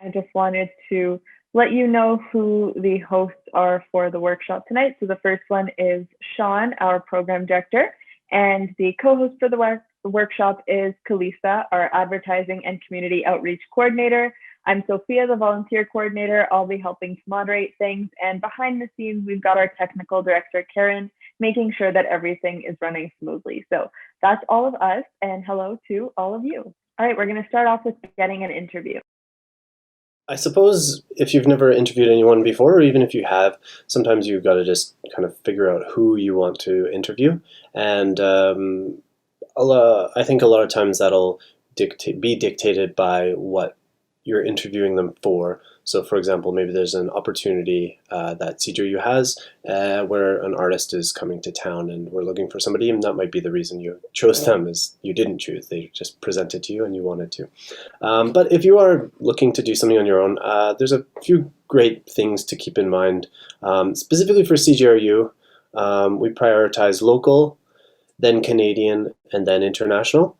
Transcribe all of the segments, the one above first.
I just wanted to let you know who the hosts are for the workshop tonight. So the first one is Sean, our program director, and the co-host for the workshop is Kalisa, our advertising and community outreach coordinator. I'm Sophia, the volunteer coordinator. I'll be helping to moderate things. And behind the scenes, we've got our technical director, Karen, making sure that everything is running smoothly. So that's all of us, and hello to all of you. All right, we're going to start off with getting an interview. I suppose if you've never interviewed anyone before, or even if you have, sometimes you've got to just kind of figure out who you want to interview. And I think a lot of times that'll be dictated by what you're interviewing them for. So for example, maybe there's an opportunity that CJRU has where an artist is coming to town and we're looking for somebody, and that might be the reason you chose them, is you didn't choose. They just presented to you and you wanted to. But if you are looking to do something on your own, there's a few great things to keep in mind. Specifically for CJRU, we prioritize local, then Canadian, and then international.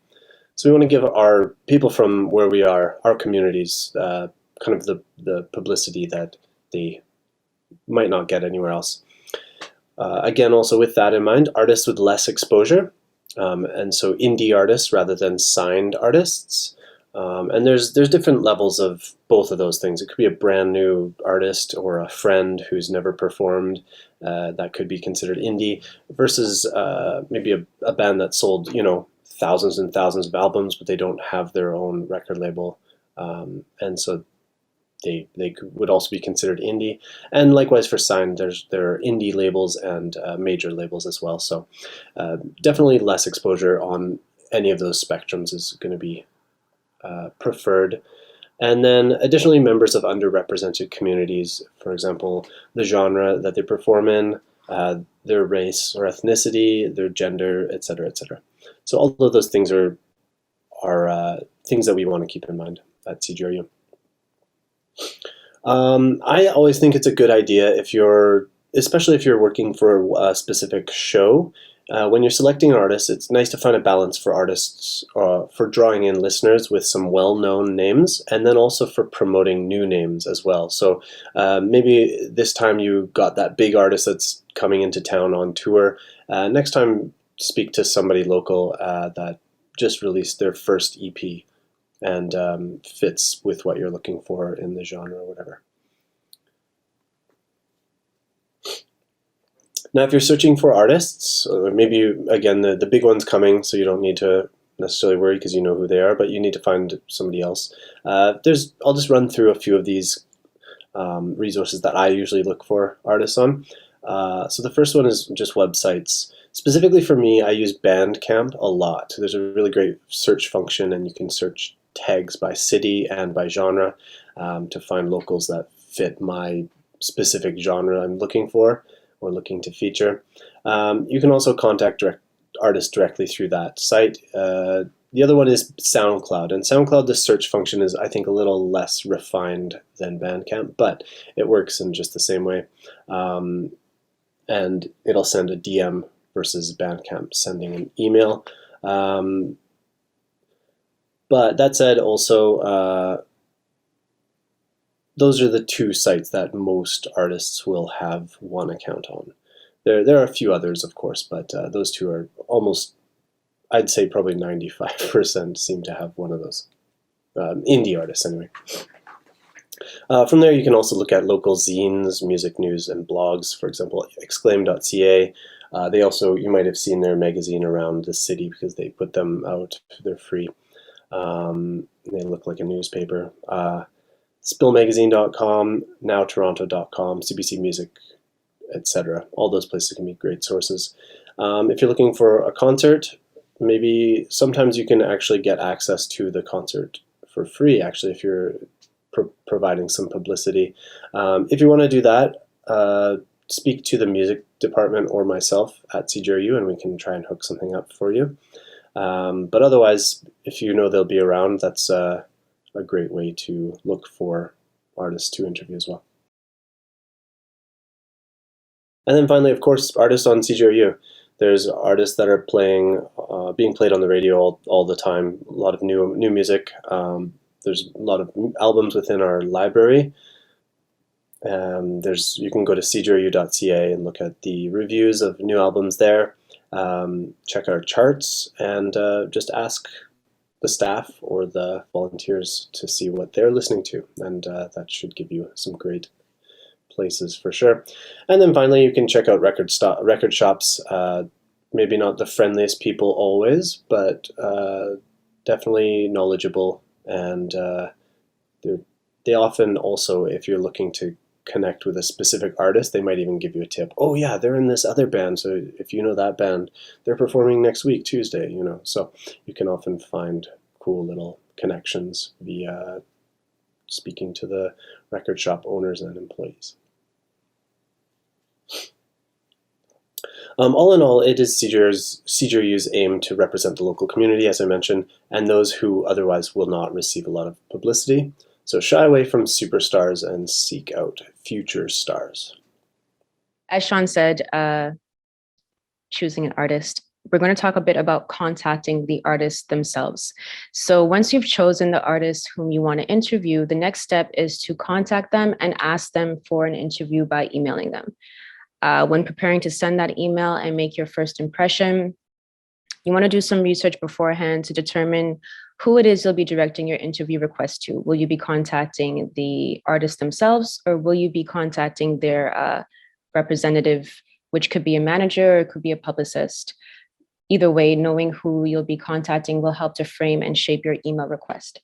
So we want to give our people from where we are, our communities, kind of the publicity that they might not get anywhere else. Again, also with that in mind, artists with less exposure, and so indie artists rather than signed artists. And there's different levels of both of those things. It could be a brand new artist or a friend who's never performed. That could be considered indie, versus maybe a band that sold, thousands and thousands of albums, but they don't have their own record label, and so they would also be considered indie. And likewise for signed, there are indie labels and major labels as well. So definitely less exposure on any of those spectrums is going to be preferred. And then additionally, members of underrepresented communities, for example, the genre that they perform in, their race or ethnicity, their gender, etc., etc. So all of those things are things that we want to keep in mind at CJRU. I always think it's a good idea especially if you're working for a specific show, when you're selecting an artist, it's nice to find a balance for artists, for drawing in listeners with some well-known names, and then also for promoting new names as well. So maybe this time you got that big artist that's coming into town on tour. Next time, speak to somebody local that just released their first EP and fits with what you're looking for in the genre or whatever. Now, if you're searching for artists, maybe, again, the big one's coming, so you don't need to necessarily worry because you know who they are, but you need to find somebody else. I'll just run through a few of these resources that I usually look for artists on. So the first one is just websites. Specifically for me, I use Bandcamp a lot. There's a really great search function, and you can search tags by city and by genre to find locals that fit my specific genre I'm looking for or looking to feature. You can also contact artists directly through that site. The other one is SoundCloud, and SoundCloud, the search function is, I think, a little less refined than Bandcamp, but it works in just the same way. And it'll send a DM versus Bandcamp sending an email. But that said, also, those are the two sites that most artists will have one account on. There are a few others, of course, but those two are almost, I'd say probably 95% seem to have one of those. Indie artists, anyway. From there, you can also look at local zines, music news, and blogs. For example, exclaim.ca. They also, you might have seen their magazine around the city because they put them out. They're free. They look like a newspaper. Spillmagazine.com, nowtoronto.com, CBC Music, etc. All those places can be great sources. If you're looking for a concert, maybe sometimes you can actually get access to the concert for free, actually, if you're providing some publicity. If you want to do that, speak to the music department or myself at CJRU, and we can try and hook something up for you. But otherwise, if you know they'll be around, that's a great way to look for artists to interview as well. And then finally, of course, artists on CJRU. There's artists that are being played on the radio all the time. A lot of new music. there's a lot of albums within our library. You can go to CJRU.ca and look at the reviews of new albums there. Check our charts and just ask the staff or the volunteers to see what they're listening to, and that should give you some great places for sure. And then finally, you can check out record shops. Maybe not the friendliest people always, but definitely knowledgeable, and they often also, if you're looking to connect with a specific artist, they might even give you a tip. Oh yeah, they're in this other band, so if you know that band, they're performing next week, Tuesday, you know. So you can often find cool little connections via speaking to the record shop owners and employees. All in all, it is CJRU's aim to represent the local community, as I mentioned, and those who otherwise will not receive a lot of publicity. So shy away from superstars and seek out future stars. As Sean said, choosing an artist, we're going to talk a bit about contacting the artists themselves. So once you've chosen the artist whom you want to interview, the next step is to contact them and ask them for an interview by emailing them. When preparing to send that email and make your first impression, you want to do some research beforehand to determine who it is you'll be directing your interview request to. Will you be contacting the artist themselves, or will you be contacting their representative, which could be a manager or it could be a publicist? Either way, knowing who you'll be contacting will help to frame and shape your email request.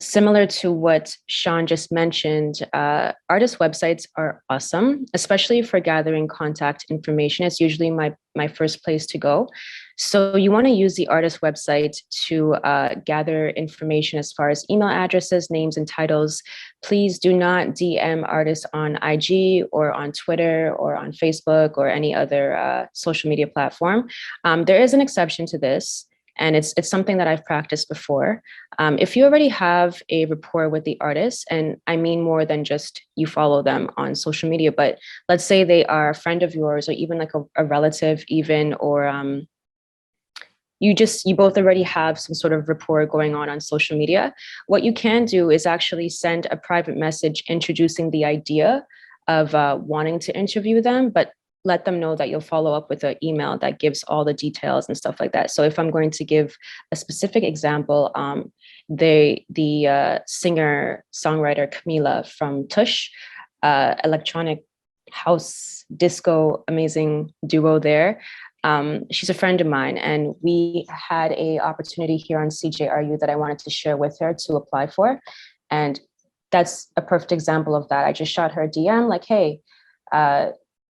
Similar to what Sean just mentioned, artist websites are awesome, especially for gathering contact information. It's usually my first place to go. So you want to use the artist website to gather information as far as email addresses, names, and titles. Please do not DM artists on IG or on Twitter or on Facebook or any other social media platform. There is an exception to this, and it's something that I've practiced before. If you already have a rapport with the artist, and I mean more than just you follow them on social media, but let's say they are a friend of yours or even like a relative even, or you both already have some sort of rapport going on social media, what you can do is actually send a private message introducing the idea of wanting to interview them, but let them know that you'll follow up with an email that gives all the details and stuff like that. So if I'm going to give a specific example, the singer-songwriter Camila from Tush, electronic house disco amazing duo there. She's a friend of mine, and we had an opportunity here on CJRU that I wanted to share with her to apply for. And that's a perfect example of that. I just shot her a DM like, hey,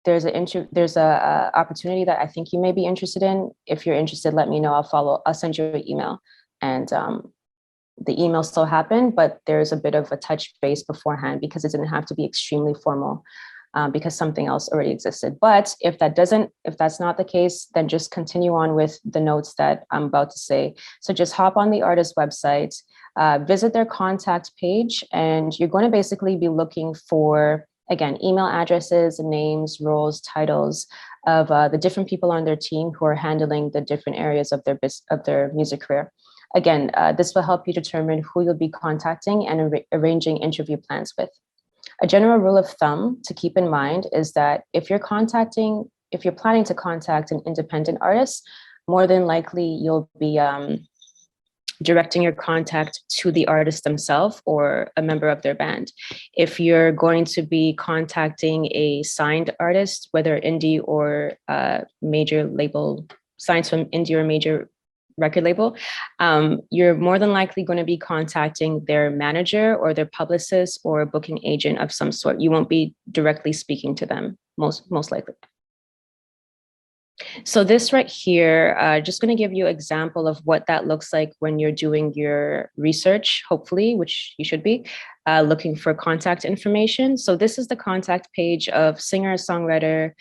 there's a opportunity that I think you may be interested in. If you're interested, let me know. I'll send you an email. And the email still happened, but there's a bit of a touch base beforehand because it didn't have to be extremely formal because something else already existed. But if that's not the case, then just continue on with the notes that I'm about to say. So just hop on the artist website, visit their contact page, and you're going to basically be looking for, again, email addresses, names, roles, titles of the different people on their team who are handling the different areas of their music career. Again, this will help you determine who you'll be contacting and arranging interview plans with. A general rule of thumb to keep in mind is that if you're planning to contact an independent artist, more than likely you'll be directing your contact to the artist themselves or a member of their band. If you're going to be contacting a signed artist, whether indie or major label, signed from indie or major record label, you're more than likely going to be contacting their manager or their publicist or a booking agent of some sort. You won't be directly speaking to them, most likely. So this right here, just going to give you an example of what that looks like when you're doing your research, hopefully, which you should be, looking for contact information. So this is the contact page of singer-songwriter,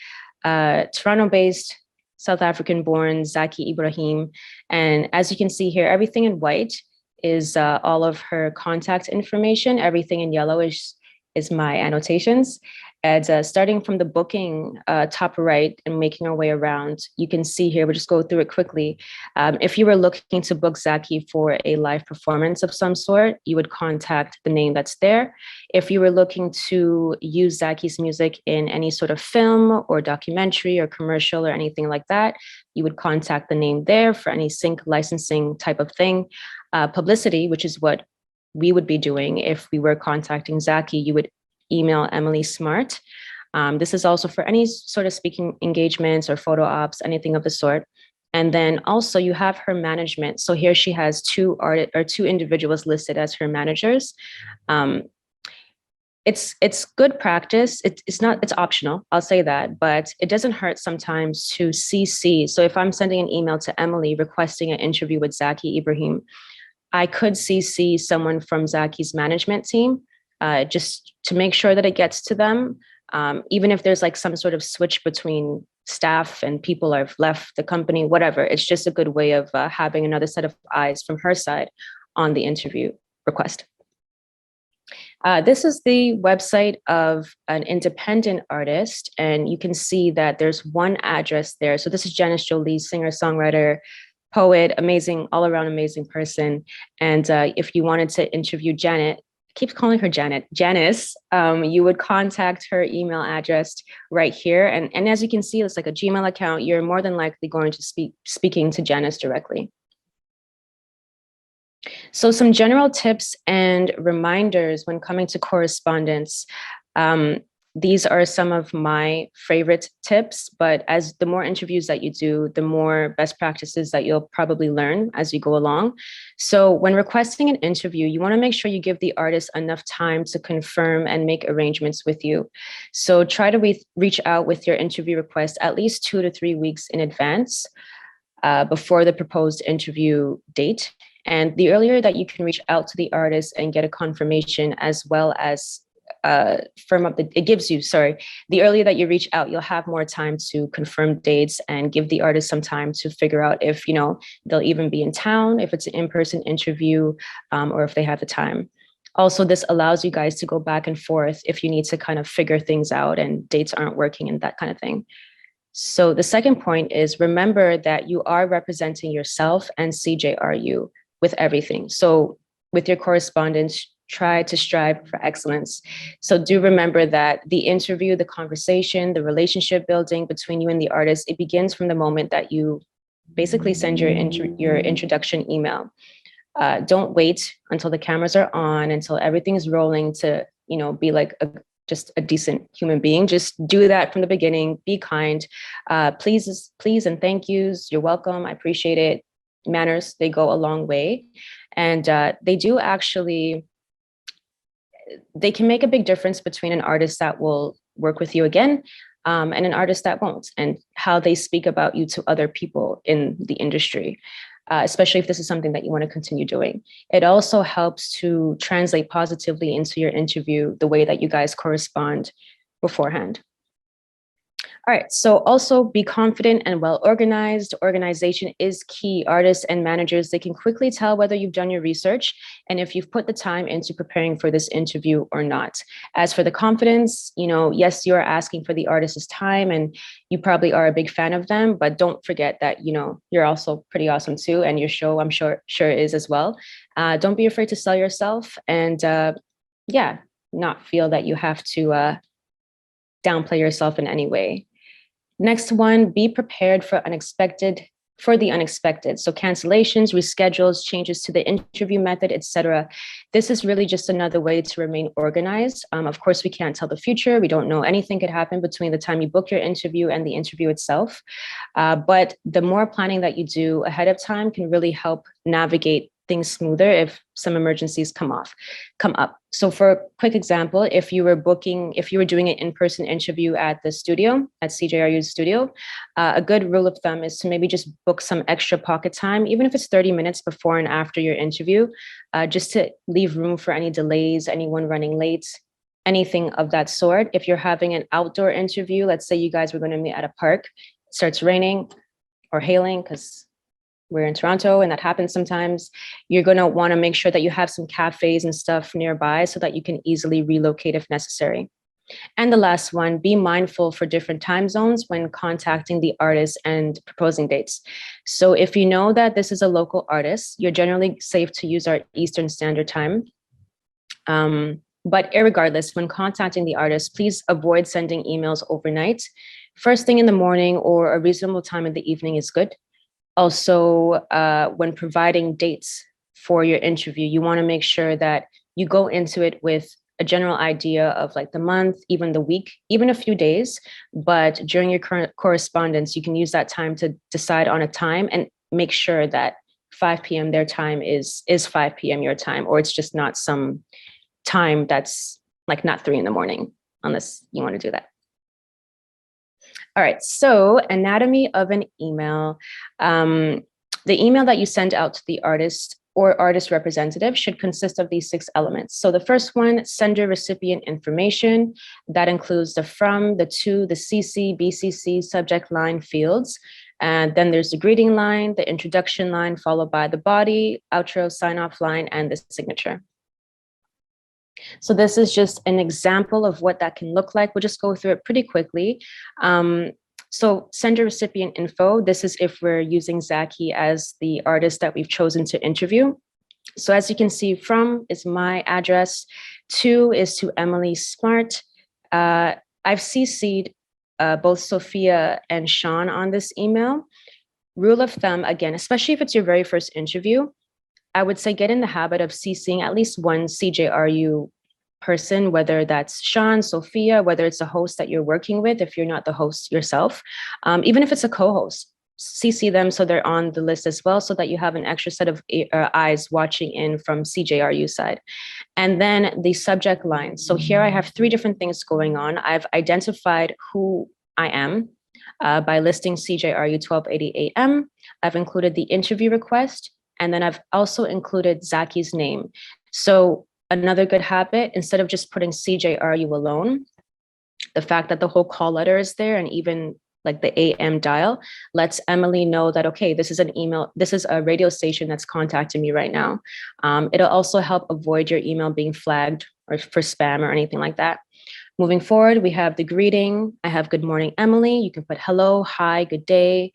Toronto-based, South African-born Zaki Ibrahim. And as you can see here, everything in white is all of her contact information. Everything in yellow is my annotations. And starting from the booking top right and making our way around, you can see here, we'll just go through it quickly. If you were looking to book Zaki for a live performance of some sort, you would contact the name that's there. If you were looking to use Zaki's music in any sort of film or documentary or commercial or anything like that, you would contact the name there for any sync licensing type of thing. Publicity, which is what we would be doing if we were contacting Zaki, you would email Emily Smart. This is also for any sort of speaking engagements or photo ops, anything of the sort. And then also you have her management. So here she has two individuals listed as her managers. It's good practice. It's optional, I'll say that, but it doesn't hurt sometimes to CC. So if I'm sending an email to Emily requesting an interview with Zaki Ibrahim, I could CC someone from Zaki's management team, just to make sure that it gets to them. Even if there's like some sort of switch between staff and people have left the company, whatever, it's just a good way of having another set of eyes from her side on the interview request. This is the website of an independent artist, and you can see that there's one address there. So this is Janice Jolie, singer, songwriter, poet, amazing, all around amazing person. And if you wanted to interview Janet, keeps calling her Janice, you would contact her email address right here. And as you can see, it's like a Gmail account. You're more than likely going to speaking to Janice directly. So some general tips and reminders when coming to correspondence. These are some of my favorite tips, but as the more interviews that you do, the more best practices that you'll probably learn as you go along. So when requesting an interview, you want to make sure you give the artist enough time to confirm and make arrangements with you. So try to reach out with your interview request at least 2 to 3 weeks in advance before the proposed interview date. And the earlier that you can reach out to the artist and get a confirmation, as well as firm up the earlier that you reach out, you'll have more time to confirm dates and give the artist some time to figure out if, they'll even be in town, if it's an in-person interview, or if they have the time. Also, this allows you guys to go back and forth if you need to kind of figure things out and dates aren't working and that kind of thing. So the second point is, remember that you are representing yourself and CJRU with everything. So with your correspondence, try to strive for excellence. So do remember that the interview, the conversation, the relationship building between you and the artist, it begins from the moment that you basically send your introduction email. Don't wait until the cameras are on, until everything is rolling to, be like just a decent human being. Just do that from the beginning. Be kind. Please and thank yous. You're welcome. I appreciate it. Manners, they go a long way. And they do actually, they can make a big difference between an artist that will work with you again and an artist that won't, and how they speak about you to other people in the industry, especially if this is something that you want to continue doing. It also helps to translate positively into your interview, the way that you guys correspond beforehand. All right, so also be confident and well organized. Organization is key. Artists and managers, they can quickly tell whether you've done your research and if you've put the time into preparing for this interview or not. As for the confidence, yes, you're asking for the artist's time and you probably are a big fan of them, but don't forget that, you're also pretty awesome too. And your show, I'm sure is as well. Don't be afraid to sell yourself and not feel that you have to downplay yourself in any way. Next one, be prepared for the unexpected. So cancellations, reschedules, changes to the interview method, etc. This is really just another way to remain organized. Of course, we can't tell the future. We don't know, anything could happen between the time you book your interview and the interview itself. But the more planning that you do ahead of time can really help navigate things smoother if some emergencies come up. So for a quick example, if you were doing an in-person interview at the studio, at CJRU's studio, a good rule of thumb is to maybe just book some extra pocket time, even if it's 30 minutes before and after your interview, just to leave room for any delays, anyone running late, anything of that sort. If you're having an outdoor interview, let's say you guys were going to meet at a park, it starts raining or hailing, because we're in Toronto and that happens sometimes, you're going to want to make sure that you have some cafes and stuff nearby so that you can easily relocate if necessary. And the last one, be mindful for different time zones when contacting the artist and proposing dates. So if you know that this is a local artist, you're generally safe to use our Eastern Standard Time. But irregardless, when contacting the artist, please avoid sending emails overnight. First thing in the morning or a reasonable time in the evening is good. Also, when providing dates for your interview, you want to make sure that you go into it with a general idea of like the month, even the week, even a few days. But during your current correspondence, you can use that time to decide on a time and make sure that 5 p.m. their time is 5 p.m. your time, or it's just not some time that's like not 3 a.m, unless you want to do that. All right, so anatomy of an email. The email that you send out to the artist or artist representative should consist of these 6 elements. So the first one, sender recipient information. That includes the from, the to, the CC, BCC, subject line fields. And then there's the greeting line, the introduction line, followed by the body, outro, sign-off line, and the signature. So this is just an example of what that can look like. We'll just go through it pretty quickly. So sender recipient info, this is if we're using Zaki as the artist that we've chosen to interview. So as you can see, from is my address, to is to Emily Smart. I've CC'd both Sophia and Sean on this email. Rule of thumb, again, especially if it's your very first interview, I would say get in the habit of CCing at least one CJRU person, whether that's Sean, Sophia, whether it's a host that you're working with, if you're not the host yourself, even if it's a co-host, CC them so they're on the list as well, so that you have an extra set of eyes watching in from CJRU side. And then the subject line. So here I have 3 different things going on. I've identified who I am by listing CJRU 1280 AM. I've included the interview request, and then I've also included Zaki's name. So another good habit, instead of just putting CJRU alone, the fact that the whole call letter is there and even like the AM dial lets Emily know that, okay, this is an email, this is a radio station that's contacting me right now. It'll also help avoid your email being flagged or for spam or anything like that. Moving forward, we have the greeting. I have good morning, Emily. You can put hello, hi, good day,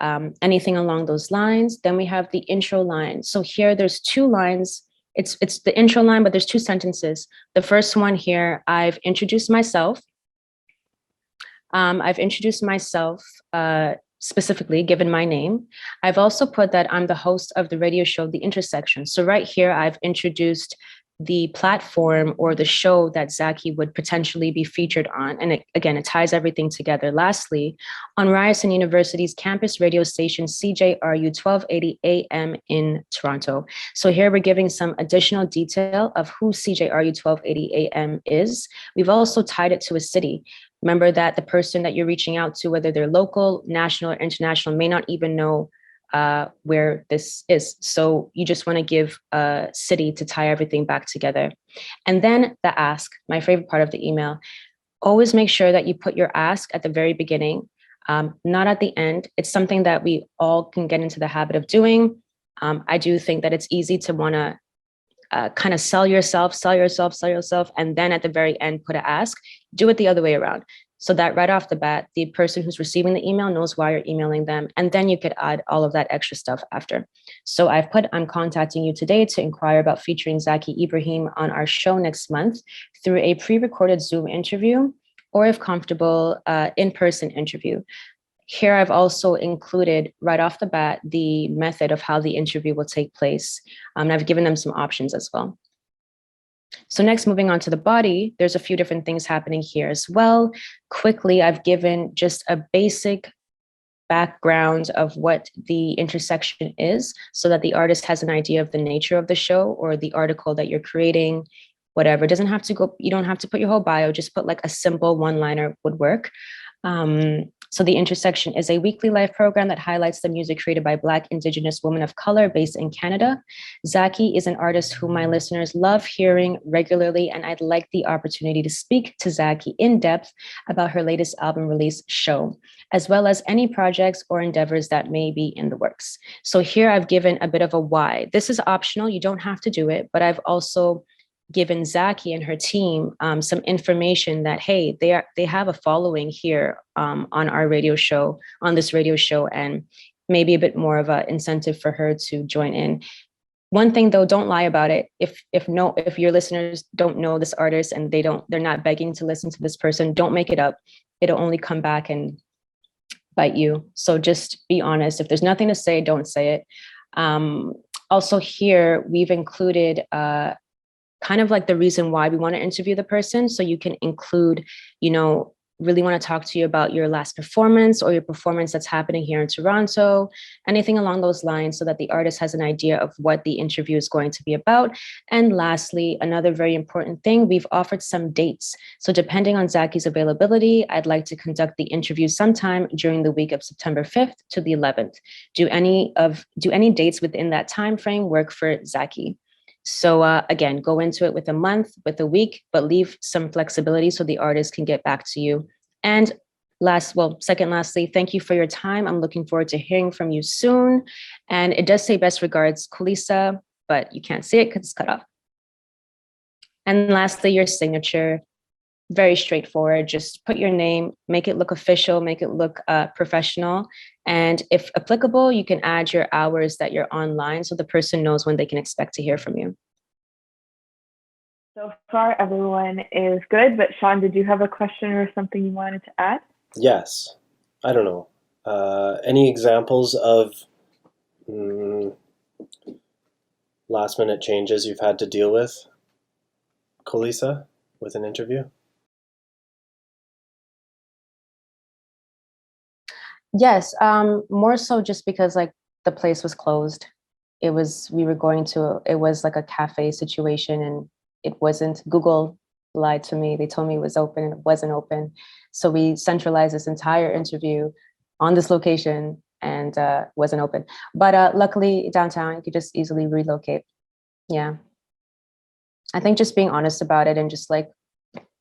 anything along those lines. Then we have the intro line. So here there's 2 lines. It's the intro line, but there's 2 sentences. The first one here, I've introduced myself. Specifically, given my name. I've also put that I'm the host of the radio show, The Intersection. So right here, I've introduced the platform or the show that Zaki would potentially be featured on. And again, it ties everything together. Lastly, on Ryerson University's campus radio station, CJRU 1280 AM in Toronto. So here we're giving some additional detail of who CJRU 1280 AM is. We've also tied it to a city. Remember that the person that you're reaching out to, whether they're local, national, or international, may not even know where this is. So you just want to give a city to tie everything back together. And then the ask, my favorite part of the email. Always make sure that you put your ask at the very beginning, not at the end. It's something that we all can get into the habit of doing. I do think that it's easy to want to kind of sell yourself, and then at the very end, put an ask. Do it the other way around. So that right off the bat, the person who's receiving the email knows why you're emailing them. And then you could add all of that extra stuff after. So I've put, I'm contacting you today to inquire about featuring Zaki Ibrahim on our show next month through a pre-recorded Zoom interview, or if comfortable, in-person interview. Here I've also included right off the bat the method of how the interview will take place. And I've given them some options as well. So next, moving on to the body, there's a few different things happening here as well. Quickly, I've given just a basic background of what the intersection is so that the artist has an idea of the nature of the show or the article that you're creating, whatever. It doesn't have to go, you don't have to put your whole bio, just put like a simple one-liner would work. So the Intersection is a weekly live program that highlights the music created by Black, Indigenous women of color based in Canada. Zaki is an artist who my listeners love hearing regularly, and I'd like the opportunity to speak to Zaki in depth about her latest album release, Show, as well as any projects or endeavors that may be in the works. So here I've given a bit of a why. This is optional, you don't have to do it, but I've also given Zaki and her team some information that, hey, they have a following here on our radio show, on this radio show, and maybe a bit more of an incentive for her to join in. One thing though, don't lie about it. If your listeners don't know this artist and they're not begging to listen to this person, don't make it up. It'll only come back and bite you. So just be honest. If there's nothing to say, don't say it. Also here, we've included kind of like the reason why we want to interview the person. So you can include, really want to talk to you about your last performance or your performance that's happening here in Toronto, anything along those lines, so that the artist has an idea of what the interview is going to be about. And lastly, another very important thing, we've offered some dates. So depending on Zaki's availability, I'd like to conduct the interview sometime during the week of September 5th to the 11th. Do any dates within that time frame work for Zaki? So again, go into it with a month, with a week, but leave some flexibility so the artist can get back to you. And lastly, thank you for your time. I'm looking forward to hearing from you soon. And it does say best regards, Kulisa, but you can't see it because it's cut off. And lastly, your signature, very straightforward. Just put your name, make it look official, make it look professional. And if applicable, you can add your hours that you're online so the person knows when they can expect to hear from you. So far, everyone is good, but Sean, did you have a question or something you wanted to add? Yes. I don't know. Any examples of last minute changes you've had to deal with, Kulisa, with an interview? Yes, more so just because like the place was closed. It was like a cafe situation and it wasn't. Google lied to me. They told me it was open and it wasn't open. So we centralized this entire interview on this location and wasn't open. But luckily downtown, you could just easily relocate. Yeah. I think just being honest about it and just like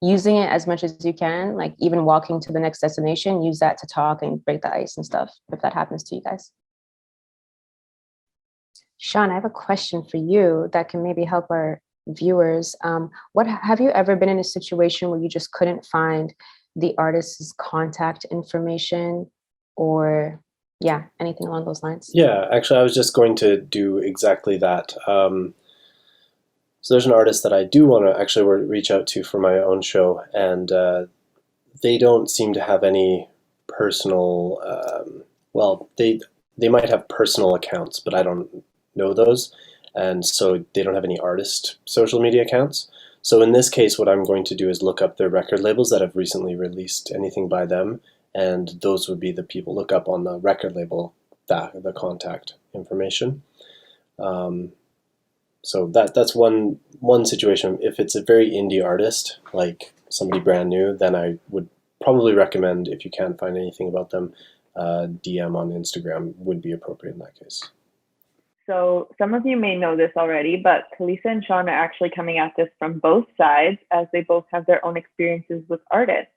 using it as much as you can, like even walking to the next destination, use that to talk and break the ice and stuff, if that happens to you guys. Sean, I have a question for you that can maybe help our viewers. Have you ever been in a situation where you just couldn't find the artist's contact information or anything along those lines? Yeah, actually, I was just going to do exactly that. So there's an artist that I do want to actually reach out to for my own show, and they don't seem to have any personal, they might have personal accounts, but I don't know those, and so they don't have any artist social media accounts. So in this case, what I'm going to do is look up their record labels that have recently released anything by them, and those would be the people. Look up on the record label the contact information. So that's one situation. If it's a very indie artist, like somebody brand new, then I would probably recommend, if you can't find anything about them, DM on Instagram would be appropriate in that case. So some of you may know this already, but Kulisa and Sean are actually coming at this from both sides, as they both have their own experiences with artists,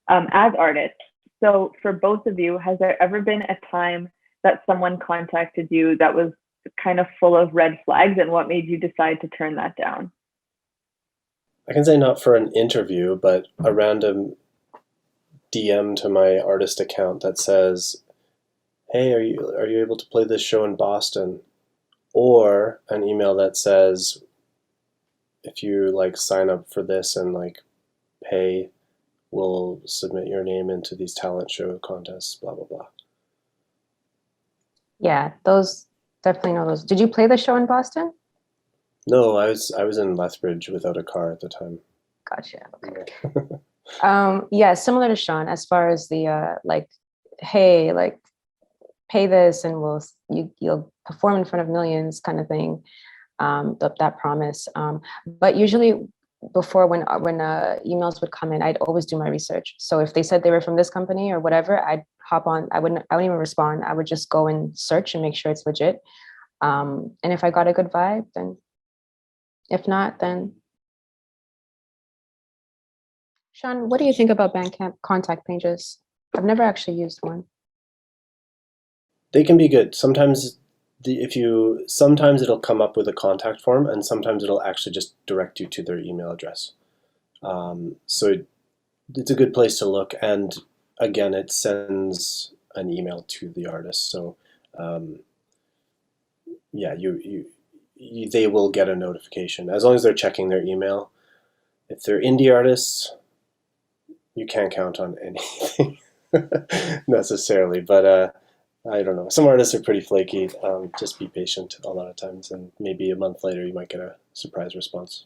as artists. So for both of you, has there ever been a time that someone contacted you that was kind of full of red flags, and what made you decide to turn that down? I can say not for an interview, but a random DM to my artist account that says, "Hey, are you able to play this show in Boston?" Or an email that says, "If you like sign up for this and like pay, we'll submit your name into these talent show contests, blah blah blah." Yeah, those definitely know those. Did you play the show in Boston? No, I was in Lethbridge without a car at the time. Gotcha. Okay. Yeah, similar to Sean, as far as the hey, like pay this and you'll perform in front of millions kind of thing. That promise. But usually before when emails would come in, I'd always do my research. So if they said they were from this company or whatever, I'd hop on. I wouldn't even respond. I would just go and search and make sure it's legit. And if I got a good vibe, then if not, then. Sean, what do you think about Bandcamp contact pages? I've never actually used one. They can be good. Sometimes sometimes it'll come up with a contact form, and sometimes it'll actually just direct you to their email address. So it's a good place to look, and again, it sends an email to the artist. So yeah, they will get a notification as long as they're checking their email. If they're indie artists, you can't count on anything necessarily, but I don't know. Some artists are pretty flaky. Just be patient a lot of times, and maybe a month later you might get a surprise response.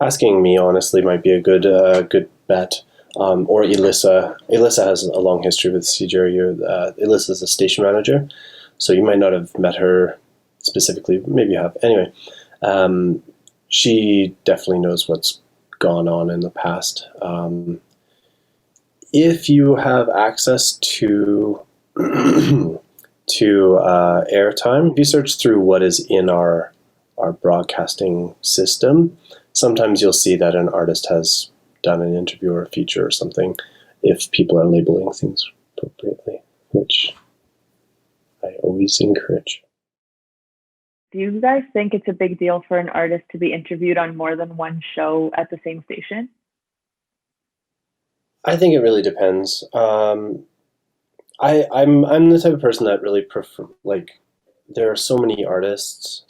Asking me honestly might be a good bet. Or Elissa. Elissa has a long history with CJRU. Elissa is a station manager, so you might not have met her specifically. Maybe you have. Anyway, she definitely knows what's gone on in the past. If you have access to airtime, if you search through what is in our broadcasting system, sometimes you'll see that an artist has done an interview or a feature or something, if people are labeling things appropriately, which I always encourage. Do you guys think it's a big deal for an artist to be interviewed on more than one show at the same station? I think it really depends. I'm the type of person that really prefer, like, there are so many artists,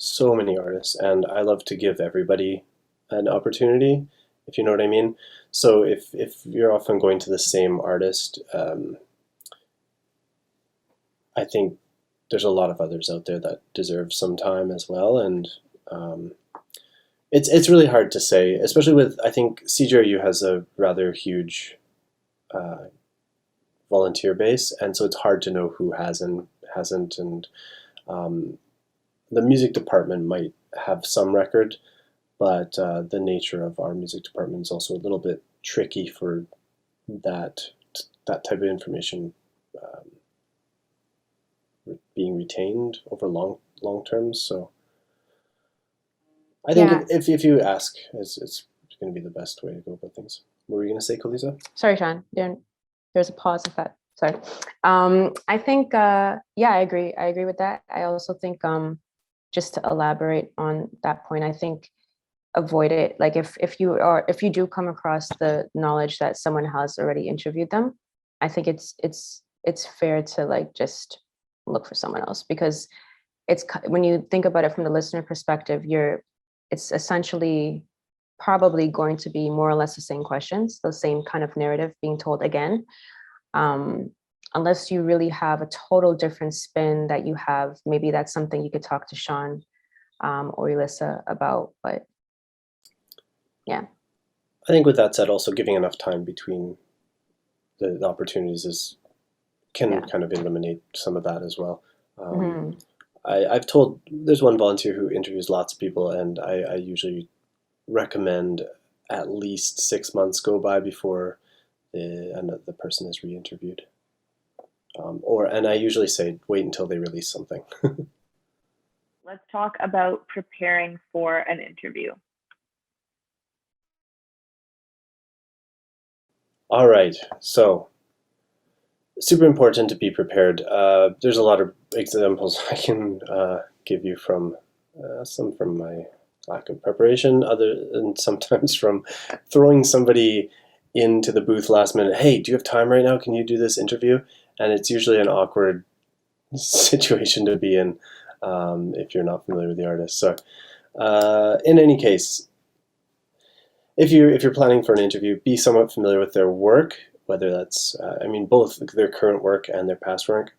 and I love to give everybody an opportunity, if you know what I mean. So if you're often going to the same artist, I think there's a lot of others out there that deserve some time as well, and it's really hard to say, especially with, I think CJRU has a rather huge volunteer base, and so it's hard to know who has and hasn't, and the music department might have some record, but the nature of our music department is also a little bit tricky for that type of information being retained over long terms. So I think if you ask, it's going to be the best way to go about things. What were you going to say, Kalisa? Sorry, Sean. There's a pause of that. Sorry. I think, I agree. I agree with that. I also think, just to elaborate on that point, I think avoid it. Like if you do come across the knowledge that someone has already interviewed them, I think it's fair to like just look for someone else, because it's, when you think about it from the listener perspective, it's essentially probably going to be more or less the same questions, the same kind of narrative being told again. Unless you really have a total different spin that you have, maybe that's something you could talk to Sean or Elissa about. But yeah, I think with that said, also giving enough time between the opportunities can kind of eliminate some of that as well. I've told, there's one volunteer who interviews lots of people, and I usually recommend at least 6 months go by before the person is re-interviewed. And I usually say wait until they release something. Let's talk about preparing for an interview. All right, so super important to be prepared. There's a lot of examples I can give you from some from my lack of preparation, and sometimes from throwing somebody into the booth last minute. Hey, do you have time right now? Can you do this interview? And it's usually an awkward situation to be in if you're not familiar with the artist. So in any case, if you're planning for an interview, be somewhat familiar with their work, whether that's, both their current work and their past work.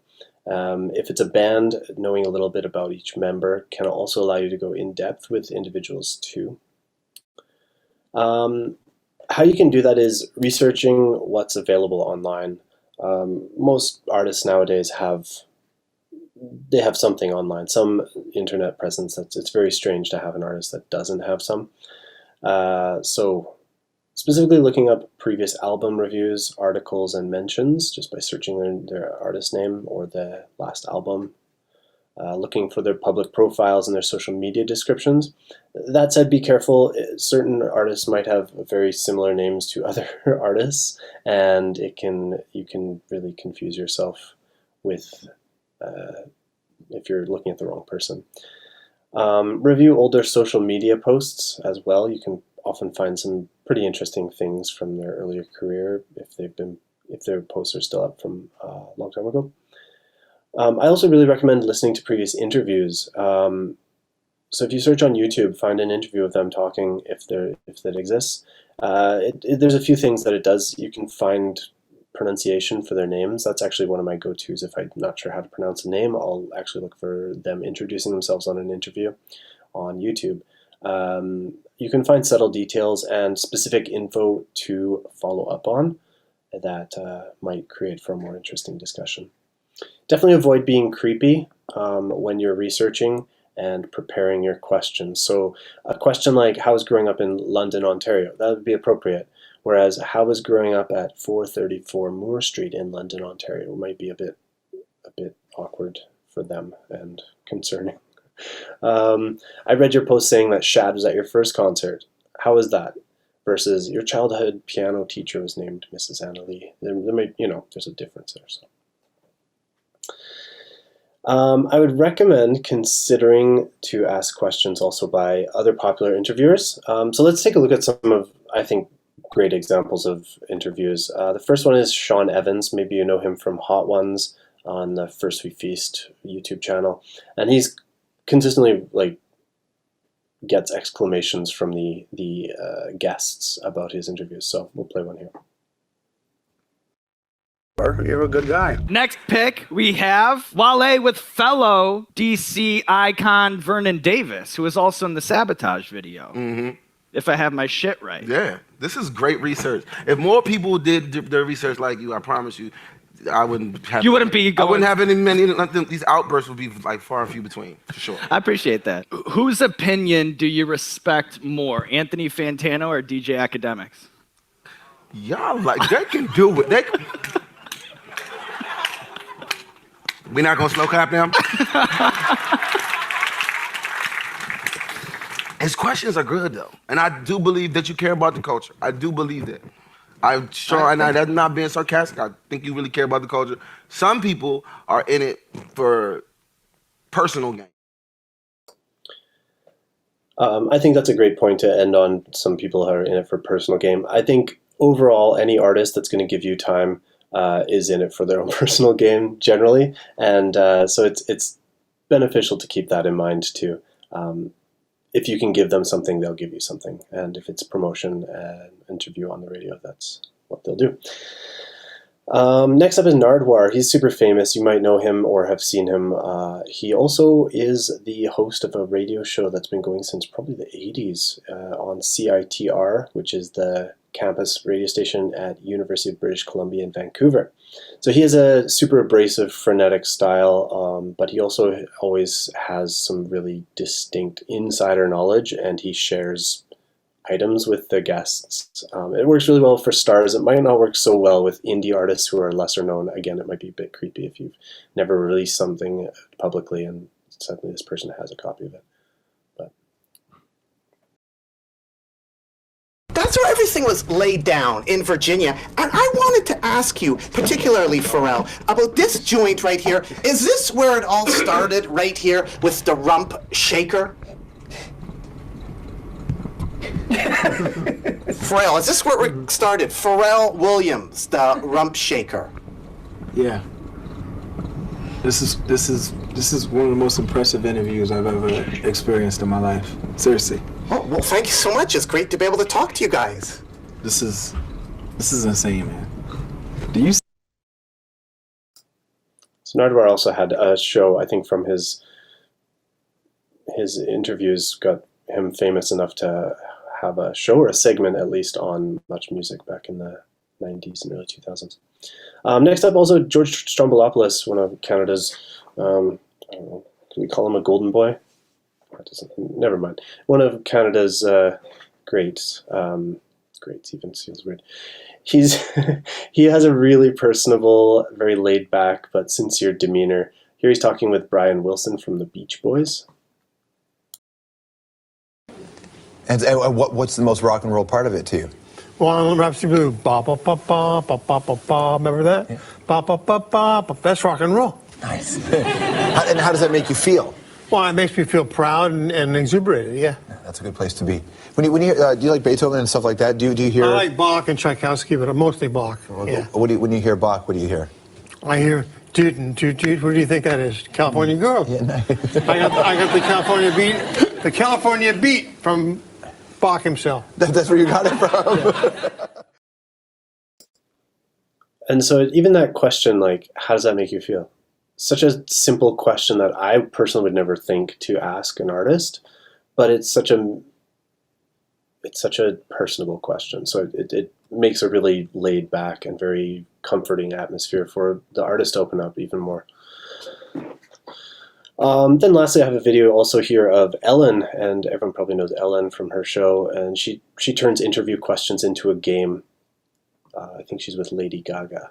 If it's a band, knowing a little bit about each member can also allow you to go in depth with individuals too. How you can do that is researching what's available online. Most artists nowadays have something online, some internet presence. It's very strange to have an artist that doesn't have some. So specifically looking up previous album reviews, articles, and mentions just by searching their artist name or the last album. Looking for their public profiles and their social media descriptions. That said, be careful. Certain artists might have very similar names to other artists, and you can really confuse yourself with if you're looking at the wrong person. Review older social media posts as well. You can often find some pretty interesting things from their earlier career if their posts are still up from a long time ago. I also really recommend listening to previous interviews. So if you search on YouTube, find an interview of them talking if that exists. There's a few things that it does. You can find pronunciation for their names. That's actually one of my go-tos. If I'm not sure how to pronounce a name, I'll actually look for them introducing themselves on an interview on YouTube. You can find subtle details and specific info to follow up on that might create for a more interesting discussion. Definitely avoid being creepy when you're researching and preparing your questions. So a question like, how was growing up in London, Ontario? That would be appropriate. Whereas, how was growing up at 434 Moore Street in London, Ontario might be a bit awkward for them and concerning. I read your post saying that Shad was at your first concert. How was that? Versus your childhood piano teacher was named Mrs. Anna Lee. There may, there's a difference there. So. I would recommend considering to ask questions also by other popular interviewers. So let's take a look at some of, I think, great examples of interviews. The first one is Sean Evans. Maybe you know him from Hot Ones on the First We Feast YouTube channel. And he's consistently gets exclamations from the guests about his interviews. So we'll play one here. You're a good guy. Next pick, we have Wale with fellow DC icon Vernon Davis, who is also in the Sabotage video. Mm-hmm. If I have my shit right. Yeah, this is great research. If more people did their research like you, I promise you, I wouldn't have. You wouldn't be going. I wouldn't have many. These outbursts would be far and few between, for sure. I appreciate that. Whose opinion do you respect more, Anthony Fantano or DJ Academics? Y'all they can do it. We not gonna slow clap them. His questions are good though, and I do believe that you care about the culture. I do believe that. I'm sure, and that's not being sarcastic. I think you really care about the culture. Some people are in it for personal gain. I think that's a great point to end on. Some people are in it for personal gain. I think overall, any artist that's going to give you time is in it for their own personal gain generally, and so it's beneficial to keep that in mind too. If you can give them something, they'll give you something, and if it's promotion and interview on the radio, that's what they'll do. Next up is Nardwar. He's super famous. You might know him or have seen him. He also is the host of a radio show that's been going since probably the 80s on CITR, which is the campus radio station at University of British Columbia in Vancouver. So he has a super abrasive, frenetic style, but he also always has some really distinct insider knowledge, and he shares items with the guests. It works really well for stars. It might not work so well with indie artists who are lesser known. Again, it might be a bit creepy if you've never released something publicly and suddenly this person has a copy of it. That's where everything was laid down, in Virginia. And I wanted to ask you, particularly Pharrell, about this joint right here. Is this where it all started, right here, with the rump shaker? Pharrell, is this where it started? Pharrell Williams, the rump shaker. Yeah. This is one of the most impressive interviews I've ever experienced in my life. Seriously. Oh, well, thank you so much. It's great to be able to talk to you guys. This is insane, man. Do you? So Nardwar also had a show. I think from his interviews got him famous enough to have a show or a segment at least on Much Music back in the 90s and early 2000s. Next up, also George Stroumboulopoulos, one of Canada's, I don't know, can we call him a golden boy? Never mind. One of Canada's greats. Greats even feels weird. He has a really personable, very laid back but sincere demeanor. Here he's talking with Brian Wilson from the Beach Boys. And what's the most rock and roll part of it to you? Well, Rhapsody Blue, ba ba ba ba ba ba ba ba. Remember that? Yeah. Ba ba ba ba ba. That's rock and roll. Nice. And how does that make you feel? Well, it makes me feel proud and exuberated, yeah. That's a good place to be. When you hear, do you like Beethoven and stuff like that? Do you hear? I like Bach and Tchaikovsky, but mostly Bach, yeah. When you hear Bach, what do you hear? I hear toot and toot toot. What do you think that is? California Girl. Yeah, nice. I got the California beat from Bach himself. That's where you got it from? And so even that question, like, how does that make you feel? Such a simple question that I personally would never think to ask an artist, but it's such a personable question. So it makes a really laid back and very comforting atmosphere for the artist to open up even more. Then lastly, I have a video also here of Ellen, and everyone probably knows Ellen from her show, and she turns interview questions into a game. I think she's with Lady Gaga.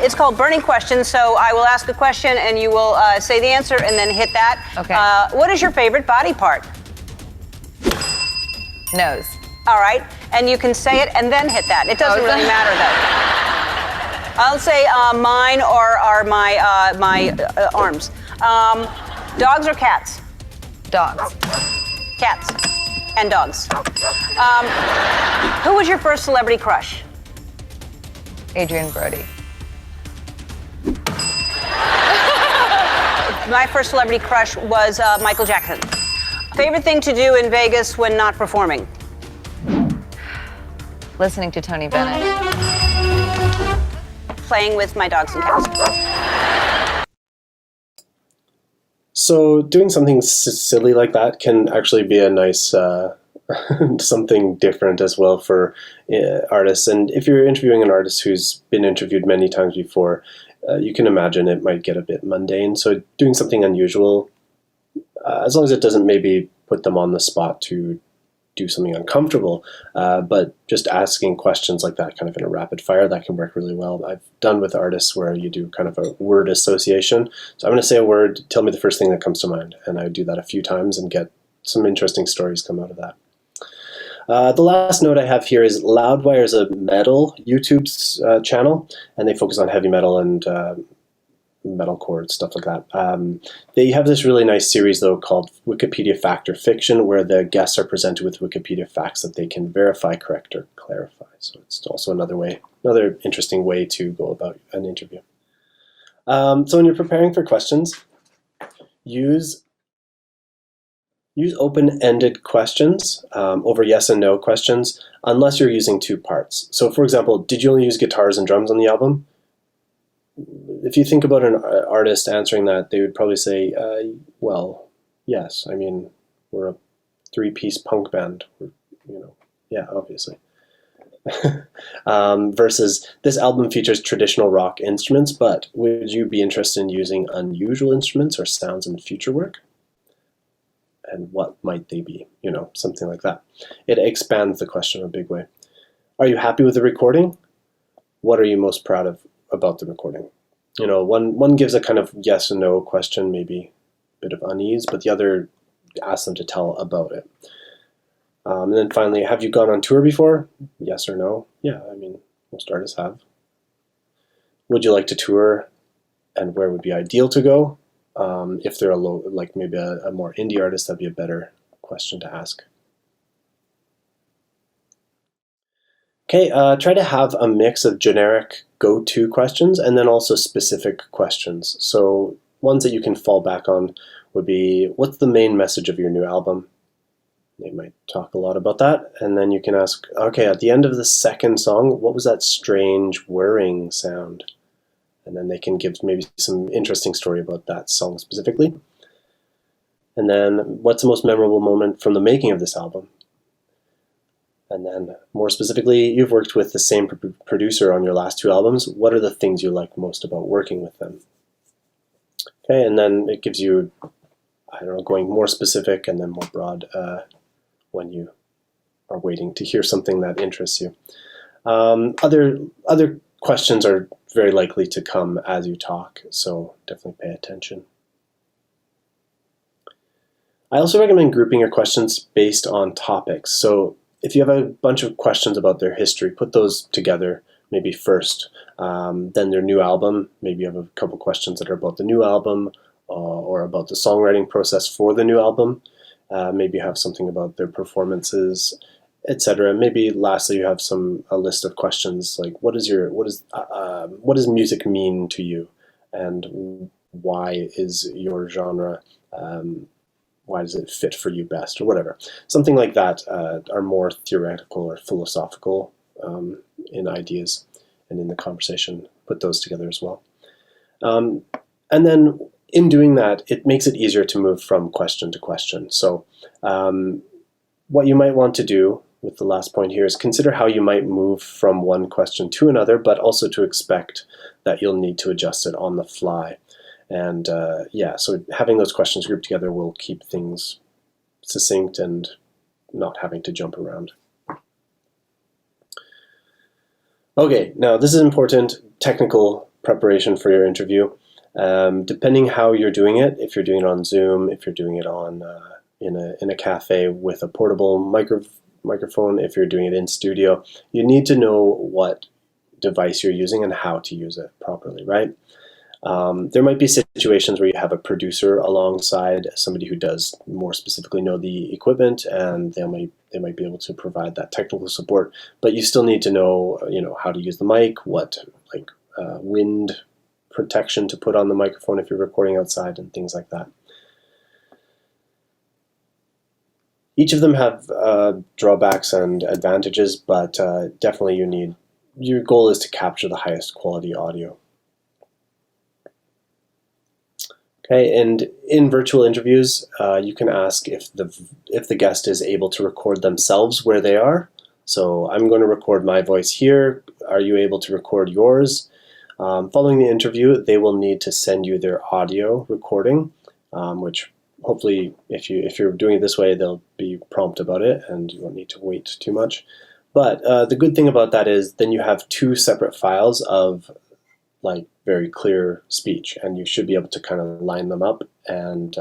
It's called Burning Questions, so I will ask a question and you will say the answer and then hit that. Okay. What is your favorite body part? Nose. All right, and you can say it and then hit that. It doesn't really matter though. I'll say mine or my arms. Dogs or cats? Dogs. Cats and dogs. Who was your first celebrity crush? Adrian Brody. My first celebrity crush was Michael Jackson. Favorite thing to do in Vegas when not performing? Listening to Tony Bennett. Playing with my dogs and cats. So doing something silly like that can actually be a nice something different as well for artists. And if you're interviewing an artist who's been interviewed many times before, you can imagine it might get a bit mundane. So doing something unusual, as long as it doesn't maybe put them on the spot to do something uncomfortable, but just asking questions like that kind of in a rapid fire, that can work really well. I've done with artists where you do kind of a word association. So I'm going to say a word, tell me the first thing that comes to mind. And I do that a few times and get some interesting stories come out of that. The last note I have here is Loudwire is a metal YouTube channel, and they focus on heavy metal and metalcore, stuff like that. They have this really nice series, though, called Wikipedia Fact or Fiction, where the guests are presented with Wikipedia facts that they can verify, correct, or clarify. So it's also another interesting way to go about an interview. So when you're preparing for questions, use open-ended questions over yes and no questions, unless you're using two parts. So for example, did you only use guitars and drums on the album? If you think about an artist answering that, they would probably say, well, yes. I mean, we're a three-piece punk band. Yeah, obviously. Versus this album features traditional rock instruments, but would you be interested in using unusual instruments or sounds in future work? And what might they be? Something like that. It expands the question in a big way. Are you happy with the recording? What are you most proud of about the recording? One gives a kind of yes and no question, maybe a bit of unease, but the other asks them to tell about it. And then finally, have you gone on tour before? Yes or no? Yeah, I mean, most artists have. Would you like to tour, and where would be ideal to go? If they're maybe a more indie artist, that'd be a better question to ask. Okay, try to have a mix of generic go-to questions and then also specific questions. So ones that you can fall back on would be, what's the main message of your new album? They might talk a lot about that. And then you can ask, okay, at the end of the second song, what was that strange whirring sound? And then they can give maybe some interesting story about that song specifically. And then, what's the most memorable moment from the making of this album? And then, more specifically, you've worked with the same producer on your last two albums. What are the things you like most about working with them? Okay, and then it gives you, going more specific and then more broad when you are waiting to hear something that interests you. Other questions are very likely to come as you talk, so definitely pay attention. I also recommend grouping your questions based on topics. So if you have a bunch of questions about their history, put those together maybe first. Then their new album, maybe you have a couple questions that are about the new album or about the songwriting process for the new album. Maybe you have something about their performances, etc. Maybe lastly you have a list of questions like what does music mean to you, and why is your genre, why does it fit for you best, or whatever. Something like that are more theoretical or philosophical in ideas and in the conversation. Put those together as well. And then in doing that, it makes it easier to move from question to question. So what you might want to do with the last point here is consider how you might move from one question to another, but also to expect that you'll need to adjust it on the fly. And so having those questions grouped together will keep things succinct and not having to jump around. Okay, now this is important technical preparation for your interview. Depending how you're doing it, if you're doing it on Zoom, if you're doing it on in a cafe with a portable microphone, if you're doing it in studio, you need to know what device you're using and how to use it properly, right? There might be situations where you have a producer alongside somebody who does more specifically know the equipment, and they might be able to provide that technical support. But you still need to know, how to use the mic, what wind protection to put on the microphone if you're recording outside, and things like that. Each of them have drawbacks and advantages, but definitely your goal is to capture the highest quality audio. Okay, and in virtual interviews, you can ask if the guest is able to record themselves where they are. So I'm going to record my voice here. Are you able to record yours? Following the interview, they will need to send you their audio recording, which hopefully, if you're doing it this way, they'll be prompt about it, and you won't need to wait too much. But the good thing about that is then you have two separate files of very clear speech, and you should be able to kind of line them up, and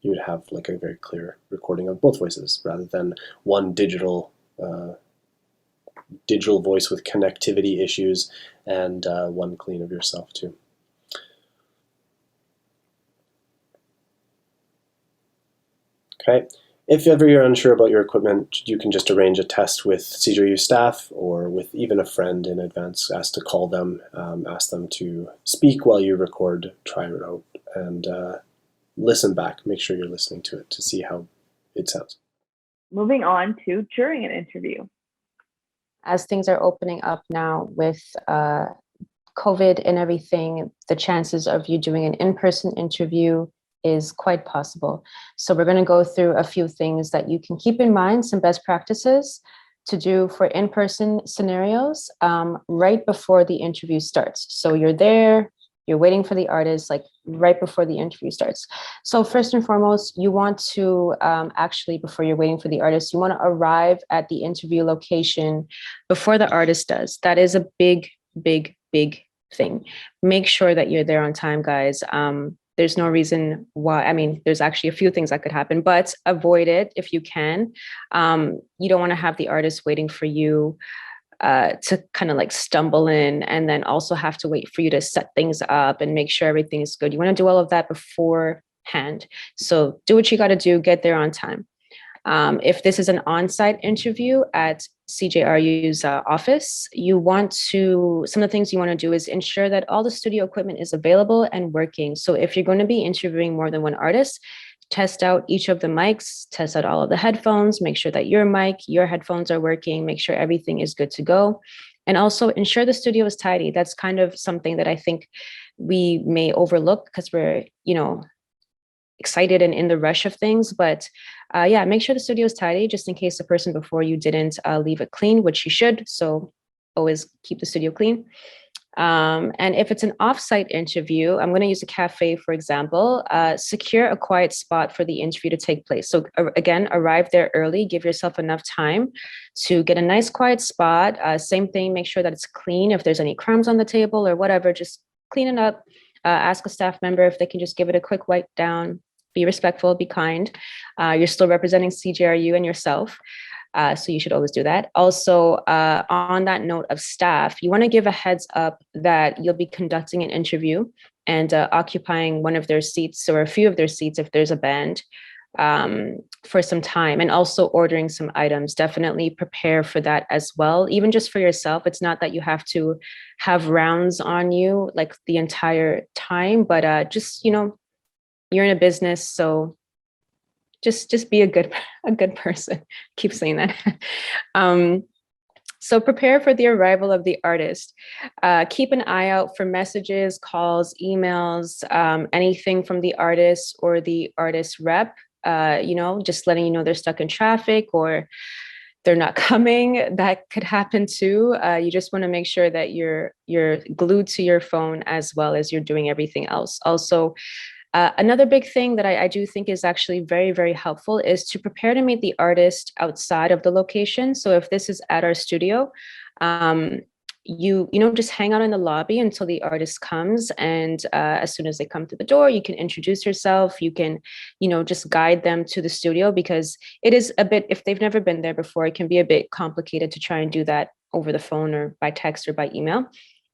you would have a very clear recording of both voices rather than one digital voice with connectivity issues and one clean of yourself too. Okay. If ever you're unsure about your equipment, you can just arrange a test with CJRU staff or with even a friend in advance. Ask to call them, ask them to speak while you record, try it out, and listen back. Make sure you're listening to it to see how it sounds. Moving on to during an interview. As things are opening up now with COVID and everything, the chances of you doing an in-person interview is quite possible. So we're going to go through a few things that you can keep in mind, some best practices to do for in-person scenarios right before the interview starts. So you're there, you're waiting for the artist, right before the interview starts. So first and foremost, you want to actually, before you're waiting for the artist, you want to arrive at the interview location before the artist does. That is a big, big, big thing. Make sure that you're there on time, guys. There's no reason why. There's actually a few things that could happen, but avoid it if you can. You don't want to have the artist waiting for you to kind of stumble in and then also have to wait for you to set things up and make sure everything is good. You want to do all of that beforehand. So do what you got to do, get there on time. If this is an on-site interview at CJRU's office, some of the things you want to do is ensure that all the studio equipment is available and working. So if you're going to be interviewing more than one artist, test out each of the mics, test out all of the headphones, make sure that your mic, your headphones are working, make sure everything is good to go. And also ensure the studio is tidy. That's kind of something that I think we may overlook because we're, excited and in the rush of things. But make sure the studio is tidy just in case the person before you didn't leave it clean, which you should. So always keep the studio clean. And if it's an off-site interview, I'm going to use a cafe, for example, secure a quiet spot for the interview to take place. So again, arrive there early, give yourself enough time to get a nice quiet spot. Same thing, make sure that it's clean. If there's any crumbs on the table or whatever, just clean it up. Ask a staff member if they can just give it a quick wipe down. Be respectful, be kind. You're still representing CJRU and yourself. So you should always do that. Also, on that note of staff, you want to give a heads up that you'll be conducting an interview and occupying one of their seats or a few of their seats if there's a band for some time, and also ordering some items. Definitely prepare for that as well, even just for yourself. It's not that you have to have rounds on you like the entire time, but just, you're in a business, so just be a good person. Keep saying that. So prepare for the arrival of the artist. Keep an eye out for messages, calls, emails, anything from the artist or the artist rep, just letting you know they're stuck in traffic or they're not coming. That could happen too. You just want to make sure that you're glued to your phone as well as you're doing everything else. Also, another big thing that I do think is actually very, very helpful is to prepare to meet the artist outside of the location. So if this is at our studio, just hang out in the lobby until the artist comes. And as soon as they come to the door, you can introduce yourself. You can, just guide them to the studio, because it is a bit, if they've never been there before, it can be a bit complicated to try and do that over the phone or by text or by email.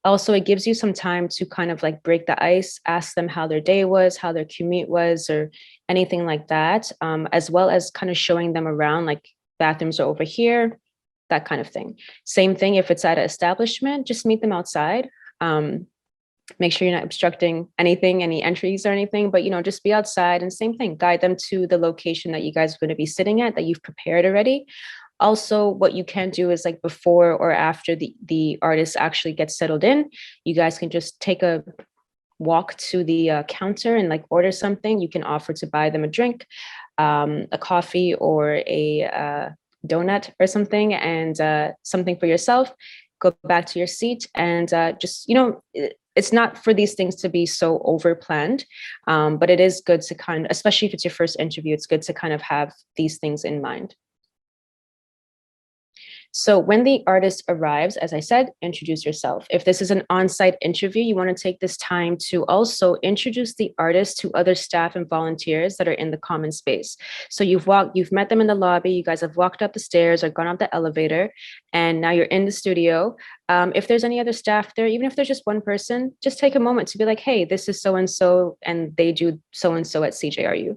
Also, it gives you some time to kind of like break the ice, ask them how their day was, how their commute was, or anything like that, as well as kind of showing them around, like bathrooms are over here, that kind of thing. Same thing if it's at an establishment, just meet them outside. Make sure you're not obstructing anything, any entries or anything, but just be outside, and same thing, guide them to the location that you guys are going to be sitting at that you've prepared already. Also, what you can do is like before or after the artist actually gets settled in, you guys can just take a walk to the counter and like order something. You can offer to buy them a drink, a coffee or a donut or something, and something for yourself. Go back to your seat and it's not for these things to be so over planned, but it is good to kind of, especially if it's your first interview, it's good to kind of have these things in mind. So when the artist arrives, as I said, introduce yourself. If this is an on-site interview, you want to take this time to also introduce the artist to other staff and volunteers that are in the common space. So you've met them in the lobby, you guys have walked up the stairs or gone up the elevator, and now you're in the studio. If there's any other staff there, even if there's just one person, just take a moment to be like, hey, this is so-and-so, and they do so-and-so at CJRU.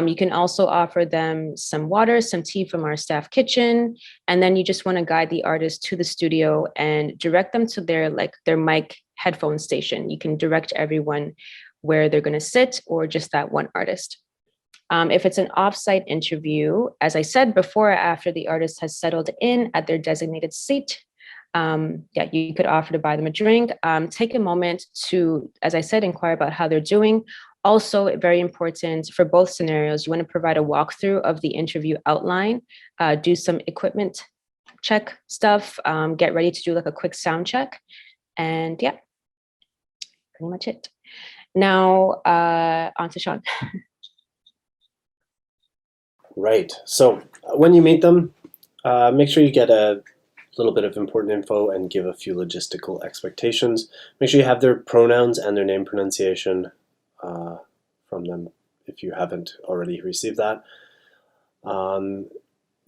You can also offer them some water, some tea from our staff kitchen, and then you just want to guide the artist to the studio and direct them to their mic headphone station. You can direct everyone where they're going to sit, or just that one artist. If it's an offsite interview, as I said, before or after the artist has settled in at their designated seat, you could offer to buy them a drink. Take a moment to, as I said, inquire about how they're doing. Also, very important for both scenarios, you want to provide a walkthrough of the interview outline, do some equipment check stuff, get ready to do like a quick sound check, and pretty much it. Now, on to Sean. Right. So when you meet them, make sure you get a little bit of important info and give a few logistical expectations. Make sure you have their pronouns and their name pronunciation from them if you haven't already received that.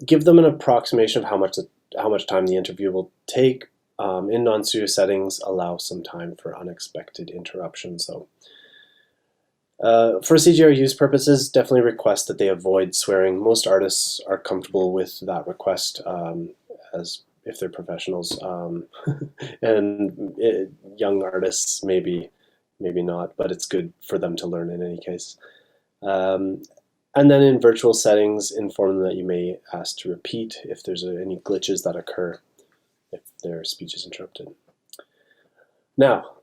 Give them an approximation of how much time the interview will take. In non-studio settings, allow some time for unexpected interruptions. So for CJRU's purposes, definitely request that they avoid swearing. Most artists are comfortable with that request, as if they're professionals, and young artists maybe not, but it's good for them to learn in any case. And then in virtual settings, inform them that you may ask to repeat if there's any glitches that occur if their speech is interrupted. Now,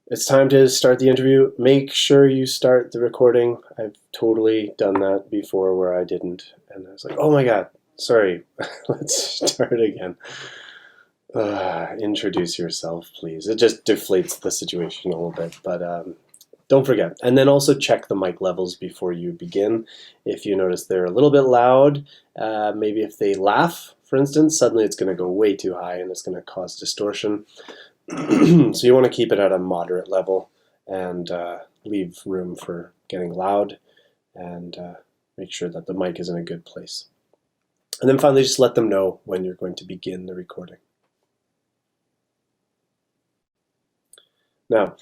it's time to start the interview. Make sure you start the recording. I've totally done that before where I didn't, and I was like, oh my god, sorry, let's start again. Introduce yourself, please. It just deflates the situation a little bit, but don't forget. And then also check the mic levels before you begin. If you notice they're a little bit loud, maybe if they laugh, for instance, suddenly it's going to go way too high and it's going to cause distortion. So you want to keep it at a moderate level and leave room for getting loud, and make sure that the mic is in a good place. And then finally, just let them know when you're going to begin the recording. Now,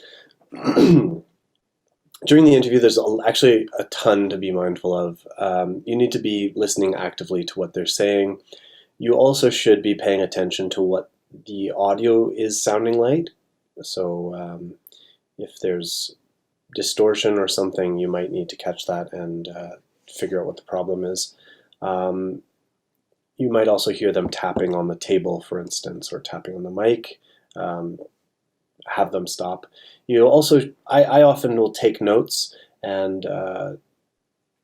during the interview, there's actually a ton to be mindful of. You need to be listening actively to what they're saying. You also should be paying attention to what the audio is sounding like. So if there's distortion or something, you might need to catch that and figure out what the problem is. You might also hear them tapping on the table, for instance, or tapping on the mic. Have them stop. You also, I often will take notes, and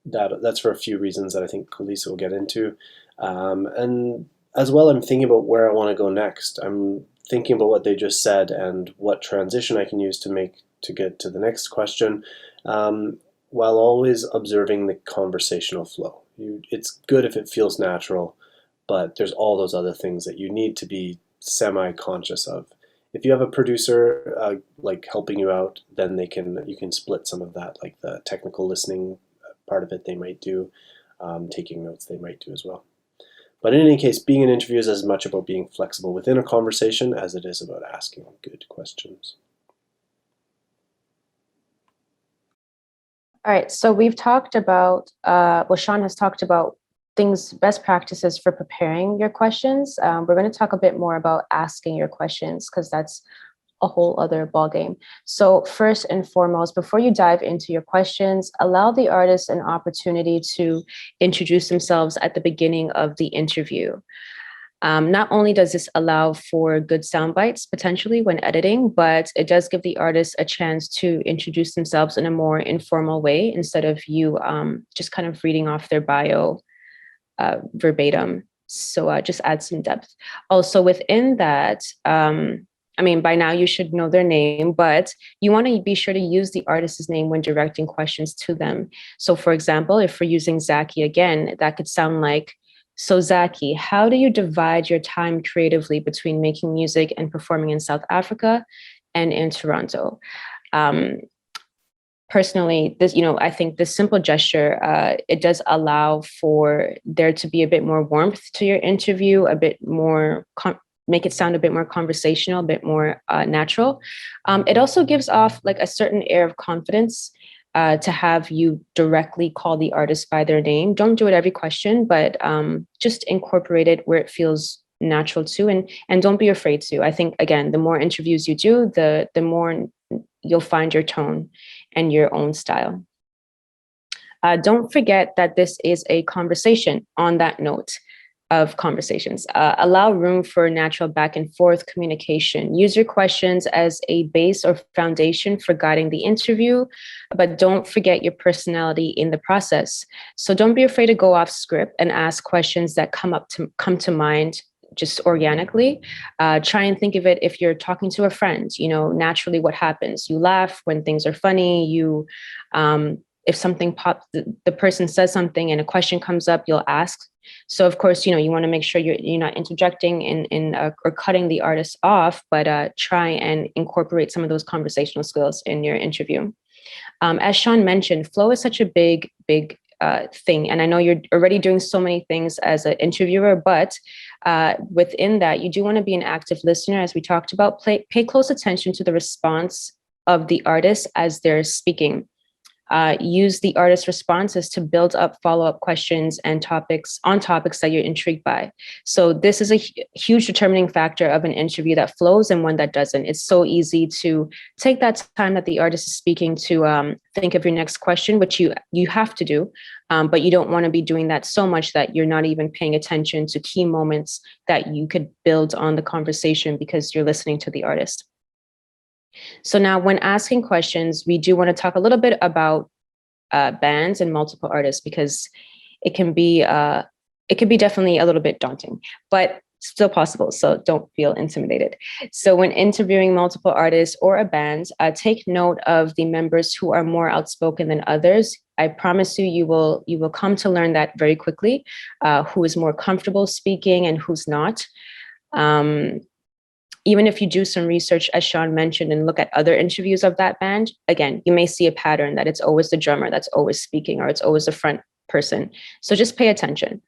that's for a few reasons that I think Kulisa will get into. And as well, I'm thinking about where I want to go next. I'm thinking about what they just said and what transition I can use to get to the next question, while always observing the conversational flow. It's good if it feels natural, but there's all those other things that you need to be semi-conscious of. If you have a producer like helping you out, then you can split some of that, like the technical listening part of it they might do, taking notes they might do as well. But in any case, being in interviews is as much about being flexible within a conversation as it is about asking good questions. All right, so we've talked about, Sean has talked about best practices for preparing your questions. We're going to talk a bit more about asking your questions, because that's a whole other ballgame. So first and foremost, before you dive into your questions, allow the artist an opportunity to introduce themselves at the beginning of the interview. Not only does this allow for good sound bites potentially when editing, but it does give the artist a chance to introduce themselves in a more informal way instead of you just kind of reading off their bio verbatim. So just add some depth. Also within that, I mean, by now you should know their name, but you want to be sure to use the artist's name when directing questions to them. So for example, if we're using Zaki again, that could sound like, so Zaki, how do you divide your time creatively between making music and performing in South Africa and in Toronto? Personally, I think this simple gesture, it does allow for there to be a bit more warmth to your interview, a bit more, make it sound a bit more conversational, a bit more natural. It also gives off like a certain air of confidence to have you directly call the artist by their name. Don't do it every question, but just incorporate it where it feels natural to, and don't be afraid to. I think, again, the more interviews you do, the more you'll find your tone and your own style. Don't forget that this is a conversation. On that note of conversations, allow room for natural back and forth communication. Use your questions as a base or foundation for guiding the interview, but don't forget your personality in the process. So don't be afraid to go off script and ask questions that come to mind just organically. Try and think of it if you're talking to a friend, naturally what happens. You laugh when things are funny. If something pops, the person says something and a question comes up, you'll ask. So of course, you want to make sure you're not interjecting or cutting the artist off, but try and incorporate some of those conversational skills in your interview. As Sean mentioned, flow is such a big thing. And I know you're already doing so many things as an interviewer, but within that, you do want to be an active listener, as we talked about. Pay close attention to the response of the artist as they're speaking. Use the artist's responses to build up follow-up questions and topics that you're intrigued by. So this is a huge determining factor of an interview that flows and one that doesn't. It's so easy to take that time that the artist is speaking to think of your next question, which you have to do, but you don't want to be doing that so much that you're not even paying attention to key moments that you could build on the conversation because you're listening to the artist. So now when asking questions, we do want to talk a little bit about bands and multiple artists, because it can be definitely a little bit daunting, but still possible. So don't feel intimidated. So when interviewing multiple artists or a band, take note of the members who are more outspoken than others. I promise you will come to learn that very quickly, who is more comfortable speaking and who's not. Even if you do some research, as Sean mentioned, and look at other interviews of that band, again, you may see a pattern that it's always the drummer that's always speaking, or it's always the front person. So just pay attention.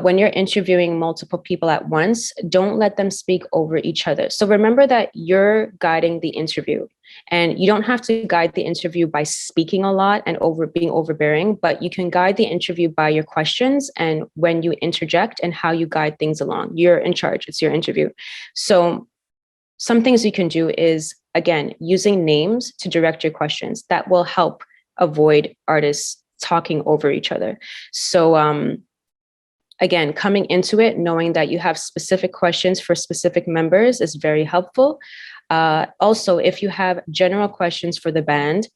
when you're interviewing multiple people at once, don't let them speak over each other. So remember that you're guiding the interview, and you don't have to guide the interview by speaking a lot and being overbearing, but you can guide the interview by your questions and when you interject and how you guide things along. You're in charge. It's your interview. So some things you can do is, again, using names to direct your questions. That will help avoid artists talking over each other. So, again, coming into it, knowing that you have specific questions for specific members is very helpful. Also, if you have general questions for the band,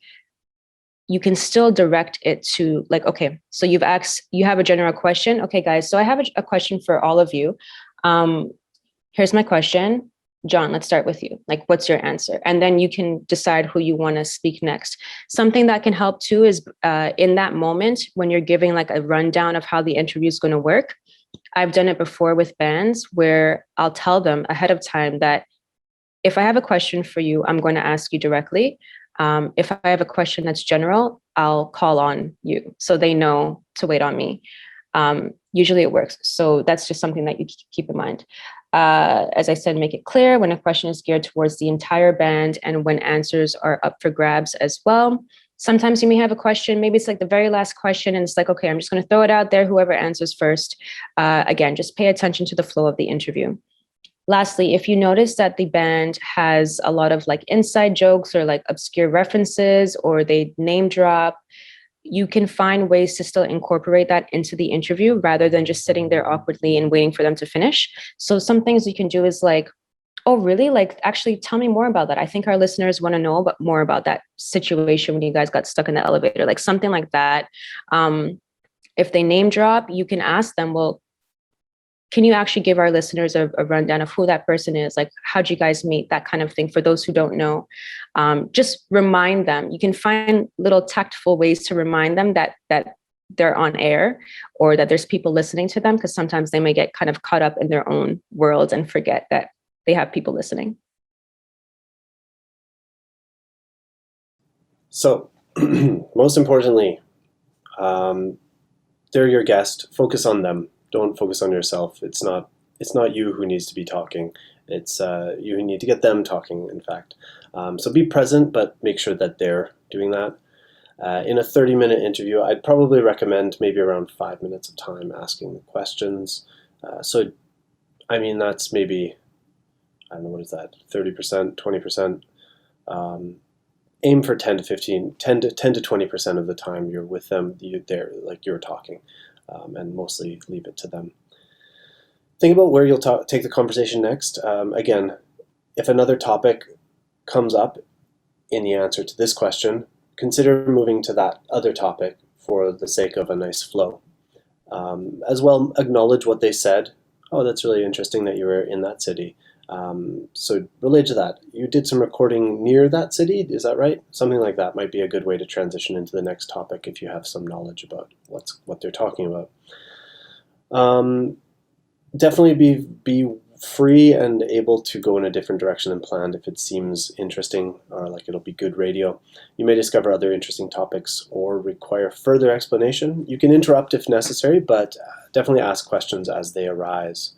you can still direct it to like, okay, so you have a general question. Okay, guys, so I have a question for all of you. Here's my question. John, let's start with you. Like, what's your answer? And then you can decide who you want to speak next. Something that can help too is in that moment when you're giving like a rundown of how the interview is going to work. I've done it before with bands where I'll tell them ahead of time that if I have a question for you, I'm going to ask you directly. If I have a question that's general, I'll call on you so they know to wait on me. Usually it works. So that's just something that you keep in mind. As I said, make it clear when a question is geared towards the entire band and when answers are up for grabs as well. Sometimes you may have a question, maybe it's like the very last question and it's like, okay, I'm just going to throw it out there, whoever answers first. Again, just pay attention to the flow of the interview. Lastly, if you notice that the band has a lot of like inside jokes or like obscure references or they name drop, you can find ways to still incorporate that into the interview rather than just sitting there awkwardly and waiting for them to finish. So some things you can do is like, oh, really? Like, actually, tell me more about that. I think our listeners want to know more about that situation when you guys got stuck in the elevator, like something like that. If they name drop, you can ask them, well, can you actually give our listeners a rundown of who that person is? Like, how'd you guys meet? That kind of thing. For those who don't know, just remind them. You can find little tactful ways to remind them that they're on air or that there's people listening to them, because sometimes they may get kind of caught up in their own worlds and forget that they have people listening. So, most importantly, they're your guest. Focus on them. Don't focus on yourself. It's not you who needs to be talking. It's you who need to get them talking, in fact. So be present, but make sure that they're doing that. In a 30-minute interview, I'd probably recommend maybe around 5 minutes of time asking the questions. So, I mean, that's maybe, I don't know, what is that, 30%, 20%? Aim for 10 to 20% of the time you're with them, you're talking. And mostly leave it to them. Think about where you'll take the conversation next. Again, if another topic comes up in the answer to this question, consider moving to that other topic for the sake of a nice flow. As well, acknowledge what they said. Oh, that's really interesting that you were in that city. So relate to that. You did some recording near that city, is that right? Something like that might be a good way to transition into the next topic if you have some knowledge about what they're talking about. Definitely be free and able to go in a different direction than planned if it seems interesting or like it'll be good radio. You may discover other interesting topics or require further explanation. You can interrupt if necessary, but definitely ask questions as they arise.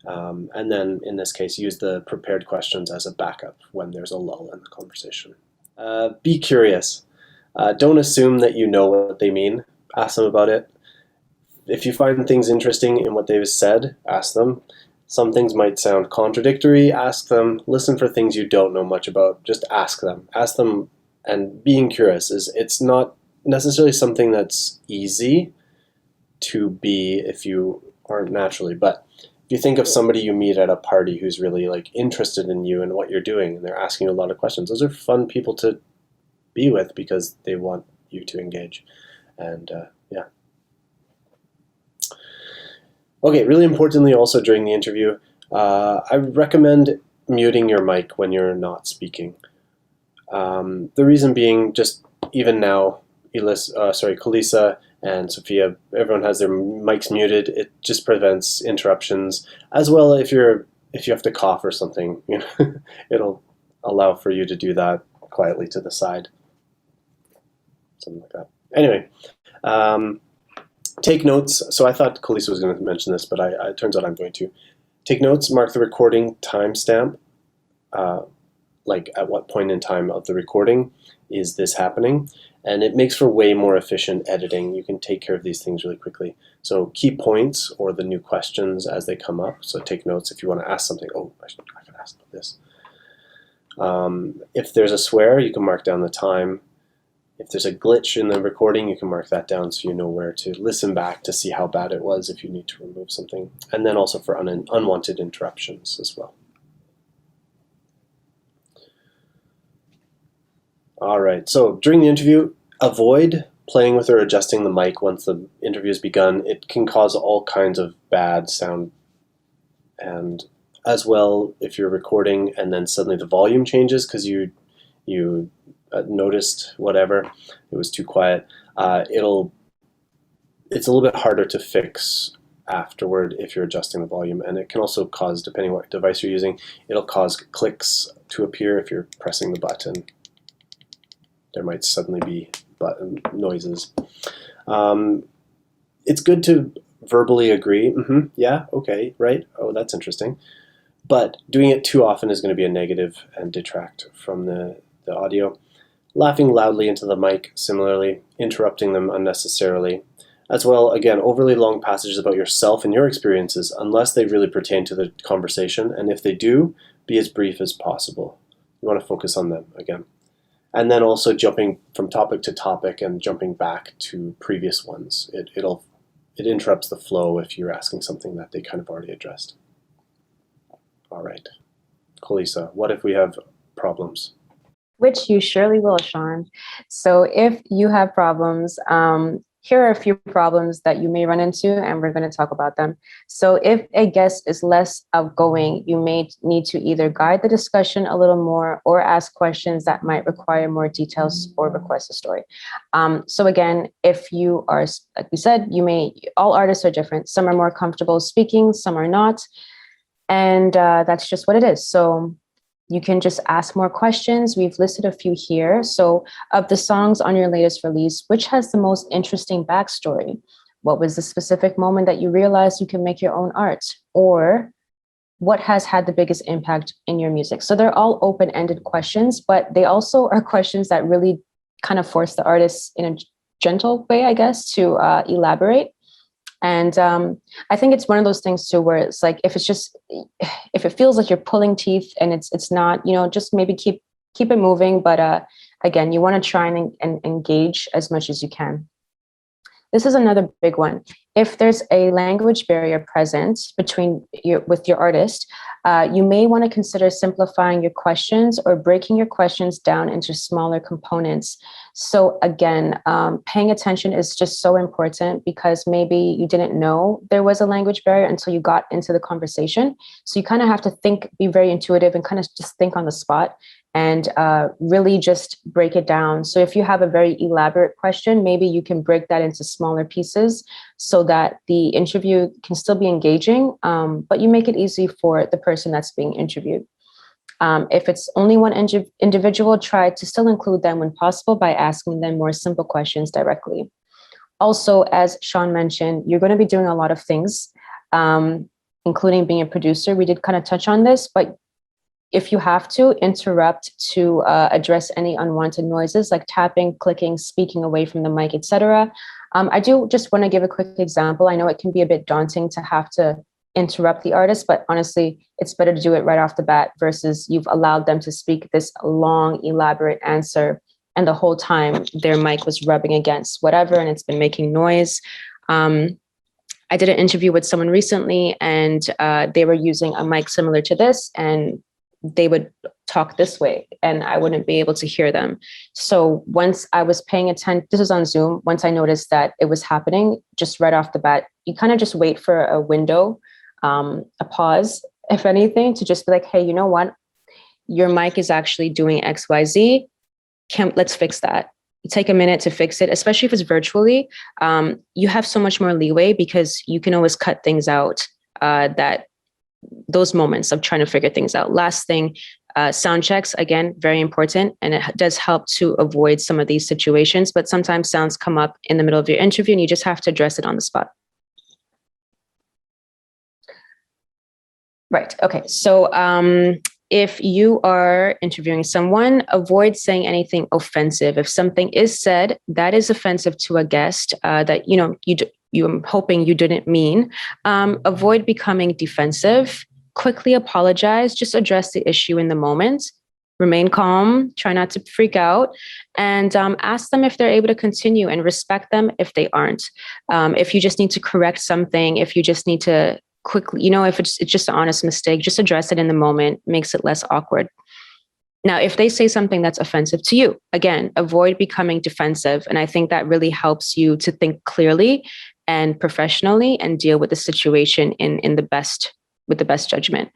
And then, in this case, use the prepared questions as a backup when there's a lull in the conversation. Be curious. Don't assume that you know what they mean. Ask them about it. If you find things interesting in what they've said, ask them. Some things might sound contradictory. Ask them. Listen for things you don't know much about. Just ask them. Ask them. And being curious it's not necessarily something that's easy to be if you aren't naturally, but if you think of somebody you meet at a party who's really like interested in you and what you're doing, and they're asking you a lot of questions, those are fun people to be with because they want you to engage. And yeah. Okay, really importantly also during the interview, I recommend muting your mic when you're not speaking. The reason being, just even now, Kalisa and Sophia, everyone has their mics muted. It just prevents interruptions. As well, if you have to cough or something, it'll allow for you to do that quietly to the side. Something like that. Anyway, Take notes. So I thought Kalisa was going to mention this, but it turns out I'm going to. Take notes, mark the recording timestamp, like at what point in time of the recording is this happening, and it makes for way more efficient editing. You can take care of these things really quickly. So key points or the new questions as they come up. So take notes if you want to ask something. Oh, I could ask about this. If there's a swear, you can mark down the time. If there's a glitch in the recording, you can mark that down so you know where to listen back to see how bad it was if you need to remove something. And then also for unwanted interruptions as well. All right, so during the interview, avoid playing with or adjusting the mic once the interview has begun. It can cause all kinds of bad sound. And as well, if you're recording and then suddenly the volume changes because you noticed whatever, it was too quiet, it's a little bit harder to fix afterward if you're adjusting the volume, and it can also cause, depending what device you're using, it'll cause clicks to appear if you're pressing the button. There might suddenly be button noises. It's good to verbally agree, yeah, okay, right, oh, that's interesting, but doing it too often is going to be a negative and detract from the audio. Laughing loudly into the mic, similarly, interrupting them unnecessarily. As well, again, overly long passages about yourself and your experiences, unless they really pertain to the conversation, and if they do, be as brief as possible. You want to focus on them, again. And then also jumping from topic to topic and jumping back to previous ones. It interrupts the flow if you're asking something that they kind of already addressed. All right. Kalisa, what if we have problems? Which you surely will, Sean. So if you have problems, here are a few problems that you may run into, and we're going to talk about them. So if a guest is less outgoing, you may need to either guide the discussion a little more or ask questions that might require more details or request a story. So again, if you are, like we said, all artists are different. Some are more comfortable speaking, some are not. And that's just what it is. So you can just ask more questions. We've listed a few here. So of the songs on your latest release, which has the most interesting backstory? What was the specific moment that you realized you can make your own art? Or what has had the biggest impact in your music? So they're all open-ended questions, but they also are questions that really kind of force the artist in a gentle way, I guess, to elaborate. And I think it's one of those things too, where it's like, if it feels like you're pulling teeth and it's not, just maybe keep it moving. But again, you want to try and engage as much as you can. This is another big one. If there's a language barrier present with your artist, you may want to consider simplifying your questions or breaking your questions down into smaller components. So again, paying attention is just so important, because maybe you didn't know there was a language barrier until you got into the conversation. So you kind of have to be very intuitive and kind of just think on the spot and really just break it down. So if you have a very elaborate question, maybe you can break that into smaller pieces so that the interview can still be engaging, but you make it easy for the person that's being interviewed. If it's only one individual, try to still include them when possible by asking them more simple questions directly. Also, as Sean mentioned, you're going to be doing a lot of things, including being a producer. We did kind of touch on this, but if you have to interrupt to address any unwanted noises like tapping, clicking, speaking away from the mic, etc. I do just want to give a quick example. I know it can be a bit daunting to have to interrupt the artist, but honestly, it's better to do it right off the bat versus you've allowed them to speak this long, elaborate answer, and the whole time their mic was rubbing against whatever, and it's been making noise. I did an interview with someone recently, and they were using a mic similar to this, and they would talk this way and I wouldn't be able to hear them. So once I was paying attention, this was on Zoom, once I noticed that it was happening, just right off the bat, you kind of just wait for a window, a pause, if anything, to just be like, hey, you know what? Your mic is actually doing X, Y, Z. Let's fix that. You take a minute to fix it, especially if it's virtually. You have so much more leeway because you can always cut things out that those moments of trying to figure things out. Last thing, sound checks, again, very important. And it does help to avoid some of these situations, but sometimes sounds come up in the middle of your interview and you just have to address it on the spot. Right. Okay. So if you are interviewing someone, avoid saying anything offensive. If something is said that is offensive to a guest that I'm hoping you didn't mean, avoid becoming defensive. Quickly apologize. Just address the issue in the moment. Remain calm. Try not to freak out, and ask them if they're able to continue, and respect them if they aren't. If you just need to correct something, if you just need to quickly, if it's just an honest mistake, just address it in the moment, makes it less awkward. Now, if they say something that's offensive to you, again, avoid becoming defensive. And I think that really helps you to think clearly and professionally and deal with the situation with the best judgment.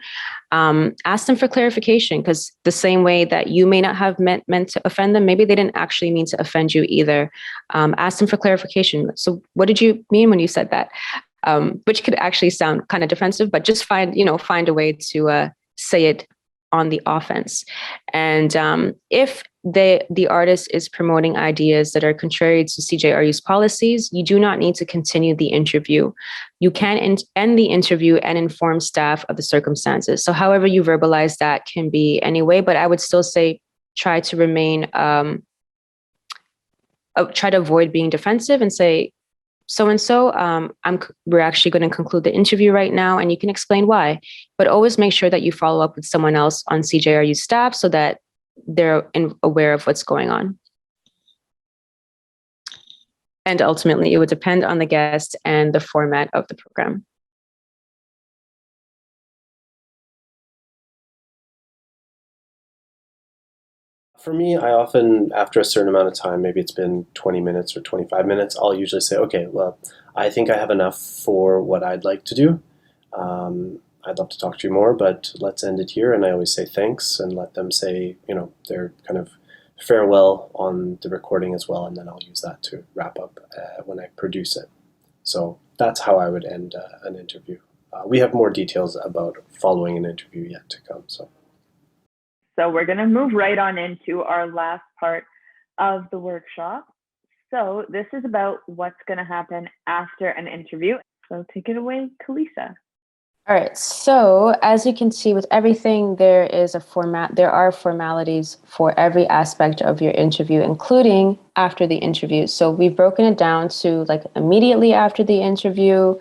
Ask them for clarification, because the same way that you may not have meant to offend them, maybe they didn't actually mean to offend you either. Ask them for clarification. So what did you mean when you said that? Which could actually sound kind of defensive, but just find a way to say it on the offense. And if the artist is promoting ideas that are contrary to CJRU's policies, you do not need to continue the interview. You can end the interview and inform staff of the circumstances. So however you verbalize that can be any way, but I would still say try to remain, try to avoid being defensive and say, so-and-so, we're actually going to conclude the interview right now, and you can explain why. But always make sure that you follow up with someone else on CJRU staff so that they're aware of what's going on. And ultimately, it would depend on the guest and the format of the program. For me, I often, after a certain amount of time, maybe it's been 20 minutes or 25 minutes, I'll usually say, okay, well, I think I have enough for what I'd like to do. I'd love to talk to you more, but let's end it here. And I always say thanks and let them say, their kind of farewell on the recording as well. And then I'll use that to wrap up when I produce it. So that's how I would end an interview. We have more details about following an interview yet to come. So we're going to move right on into our last part of the workshop. So this is about what's going to happen after an interview. So take it away, Kalisa. All right. So as you can see with everything, there is a format. There are formalities for every aspect of your interview, including after the interview. So we've broken it down to like immediately after the interview,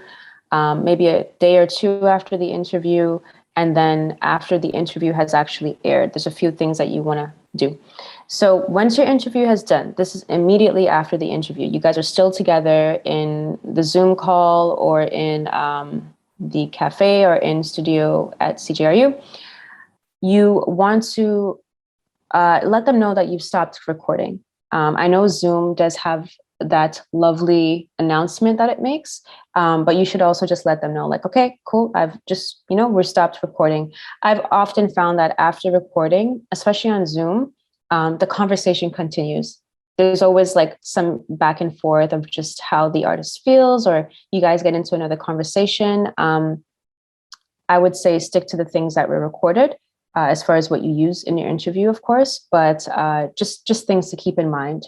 maybe a day or two after the interview, and then after the interview has actually aired. There's a few things that you want to do. So once your interview has done, this is immediately after the interview. You guys are still together in the Zoom call or in the cafe or in studio at CJRU. You want to let them know that you've stopped recording. I know Zoom does have that lovely announcement that it makes, but you should also just let them know, like, okay, cool, I've just, we're stopped recording. I've often found that after recording, especially on Zoom, the conversation continues. There's always like some back and forth of just how the artist feels, or you guys get into another conversation. I would say stick to the things that were recorded as far as what you use in your interview, of course, but just things to keep in mind.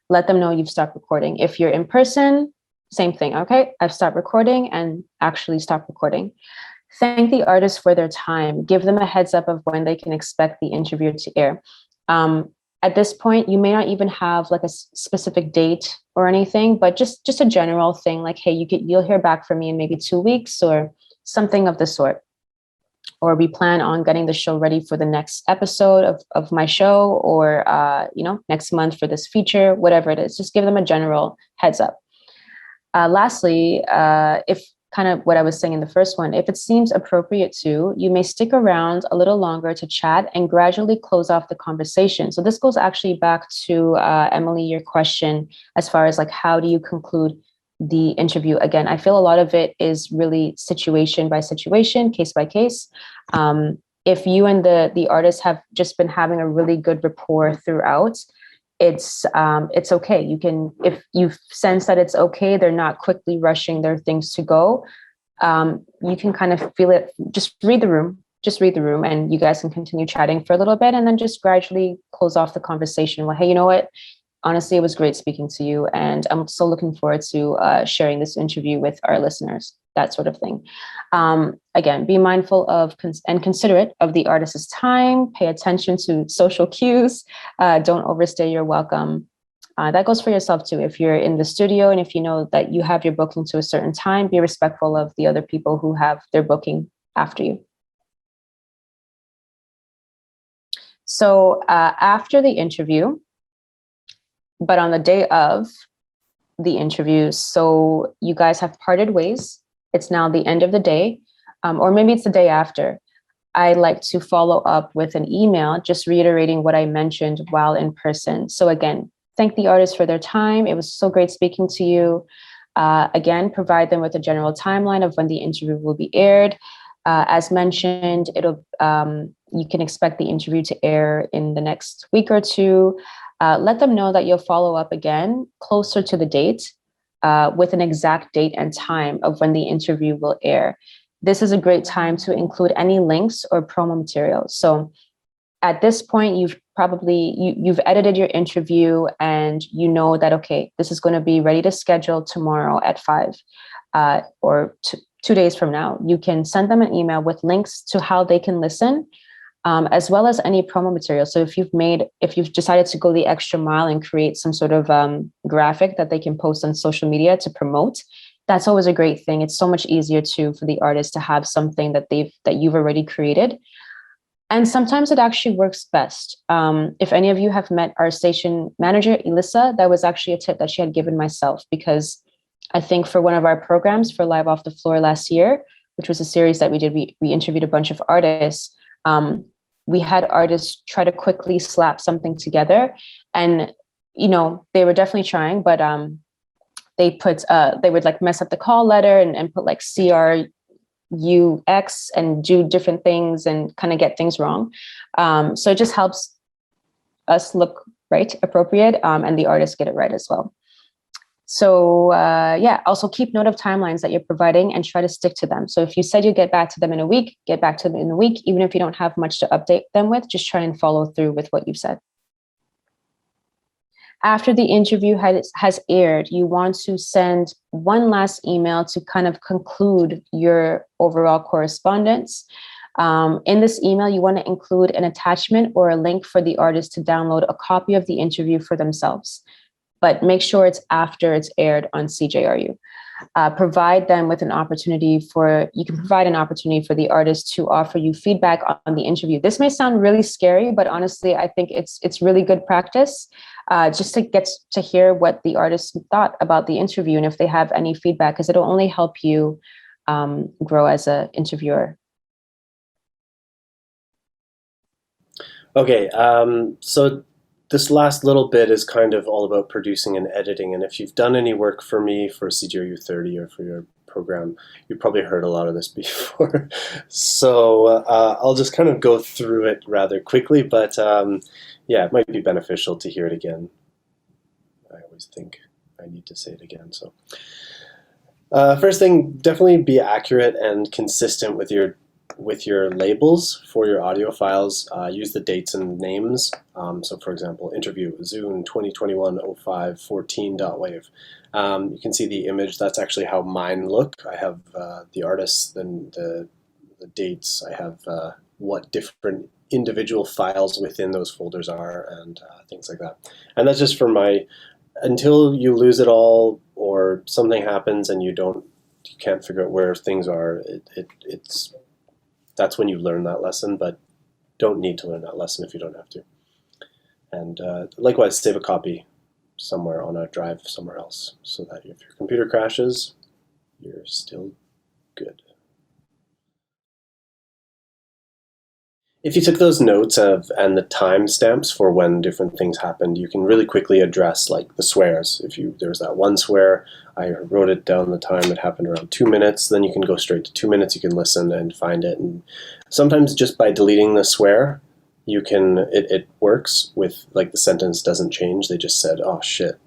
Let them know you've stopped recording. If you're in person, same thing. Okay, I've stopped recording and actually stopped recording. Thank the artist for their time. Give them a heads up of when they can expect the interview to air. At this point, you may not even have like a specific date or anything, but just a general thing like, hey, you'll hear back from me in maybe 2 weeks or something of the sort. Or we plan on getting the show ready for the next episode of my show, or next month for this feature, whatever it is. Just give them a general heads up. Lastly, if kind of what I was saying in the first one, if it seems appropriate to, you may stick around a little longer to chat and gradually close off the conversation. So this goes actually back to Emily, your question as far as like, how do you conclude the interview? Again, I feel a lot of it is really situation by situation, case by case. If you and the artist have just been having a really good rapport throughout, it's okay. You can, if you sense that it's okay, they're not quickly rushing their things to go, you can kind of feel it. Just read the room. Just read the room, and you guys can continue chatting for a little bit, and then just gradually close off the conversation. Well, hey, you know what? Honestly, it was great speaking to you, and I'm so looking forward to sharing this interview with our listeners. That sort of thing. Again, be mindful of and considerate of the artist's time. Pay attention to social cues. Don't overstay your welcome. That goes for yourself too. If you're in the studio and if you know that you have your booking to a certain time, be respectful of the other people who have their booking after you. So after the interview, but on the day of the interview, so you guys have parted ways. It's now the end of the day, or maybe it's the day after. I like to follow up with an email, just reiterating what I mentioned while in person. So again, thank the artists for their time. It was so great speaking to you. Again, provide them with a general timeline of when the interview will be aired. As mentioned, you can expect the interview to air in the next week or two. Let them know that you'll follow up again closer to the date with an exact date and time of when the interview will air. This is a great time to include any links or promo material. So at this point, you've edited your interview and you know that, okay, this is going to be ready to schedule tomorrow at 5 or 2 days from now. You can send them an email with links to how they can listen, as well as any promo material. So if you've decided to go the extra mile and create some sort of graphic that they can post on social media to promote, that's always a great thing. It's so much easier for the artist to have something that you've already created. And sometimes it actually works best. If any of you have met our station manager, Elissa, that was actually a tip that she had given myself, because I think for one of our programs for Live Off the Floor last year, which was a series that we did, we interviewed a bunch of artists. We had artists try to quickly slap something together, and they were definitely trying, but they would like mess up the call letter and put like CRUX and do different things and kind of get things wrong. So it just helps us look right, appropriate, and the artists get it right as well. So also keep note of timelines that you're providing and try to stick to them. So if you said you get back to them in a week, get back to them in a week. Even if you don't have much to update them with, just try and follow through with what you've said. After the interview has aired, you want to send one last email to kind of conclude your overall correspondence. In this email, you want to include an attachment or a link for the artist to download a copy of the interview for themselves. But make sure it's after it's aired on CJRU. Provide them with an opportunity for the artist to offer you feedback on the interview. This may sound really scary, but honestly, I think it's really good practice just to get to hear what the artist thought about the interview and if they have any feedback, because it'll only help you grow as an interviewer. Okay, so this last little bit is kind of all about producing and editing, and if you've done any work for me for CJRU 30 or for your program, you probably heard a lot of this before. So I'll just kind of go through it rather quickly, but it might be beneficial to hear it again. I always think I need to say it again. So first thing, definitely be accurate and consistent with your labels for your audio files. Use the dates and names. So for example, interview, Zune 2021-05-14.wave. You can see the image. That's actually how mine look. I have the artists, then the dates. I have what different individual files within those folders are and things like that. And that's just for until you lose it all or something happens and you can't figure out where things are, that's when you learn that lesson, but don't need to learn that lesson if you don't have to. And likewise, save a copy somewhere on a drive somewhere else so that if your computer crashes, you're still good. If you took those notes and the timestamps for when different things happened, you can really quickly address like the swears. There was that one swear, I wrote it down the time, it happened around 2 minutes, then you can go straight to 2 minutes, you can listen and find it. And sometimes just by deleting the swear, it works with like the sentence doesn't change. They just said, oh shit,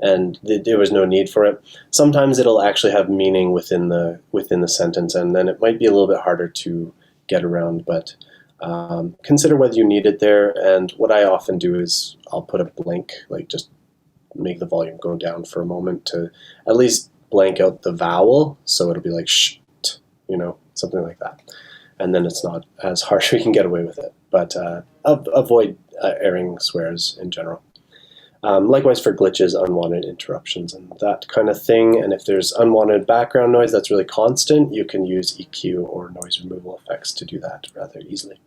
and there was no need for it. Sometimes it'll actually have meaning within the sentence, and then it might be a little bit harder to get around, but consider whether you need it there. And what I often do is I'll put a blank, like just make the volume go down for a moment to at least blank out the vowel, so it'll be like sh, something like that. And then it's not as harsh, we can get away with it. But avoid airing swears in general. Likewise for glitches, unwanted interruptions, and that kind of thing. And if there's unwanted background noise that's really constant, you can use EQ or noise removal effects to do that rather easily.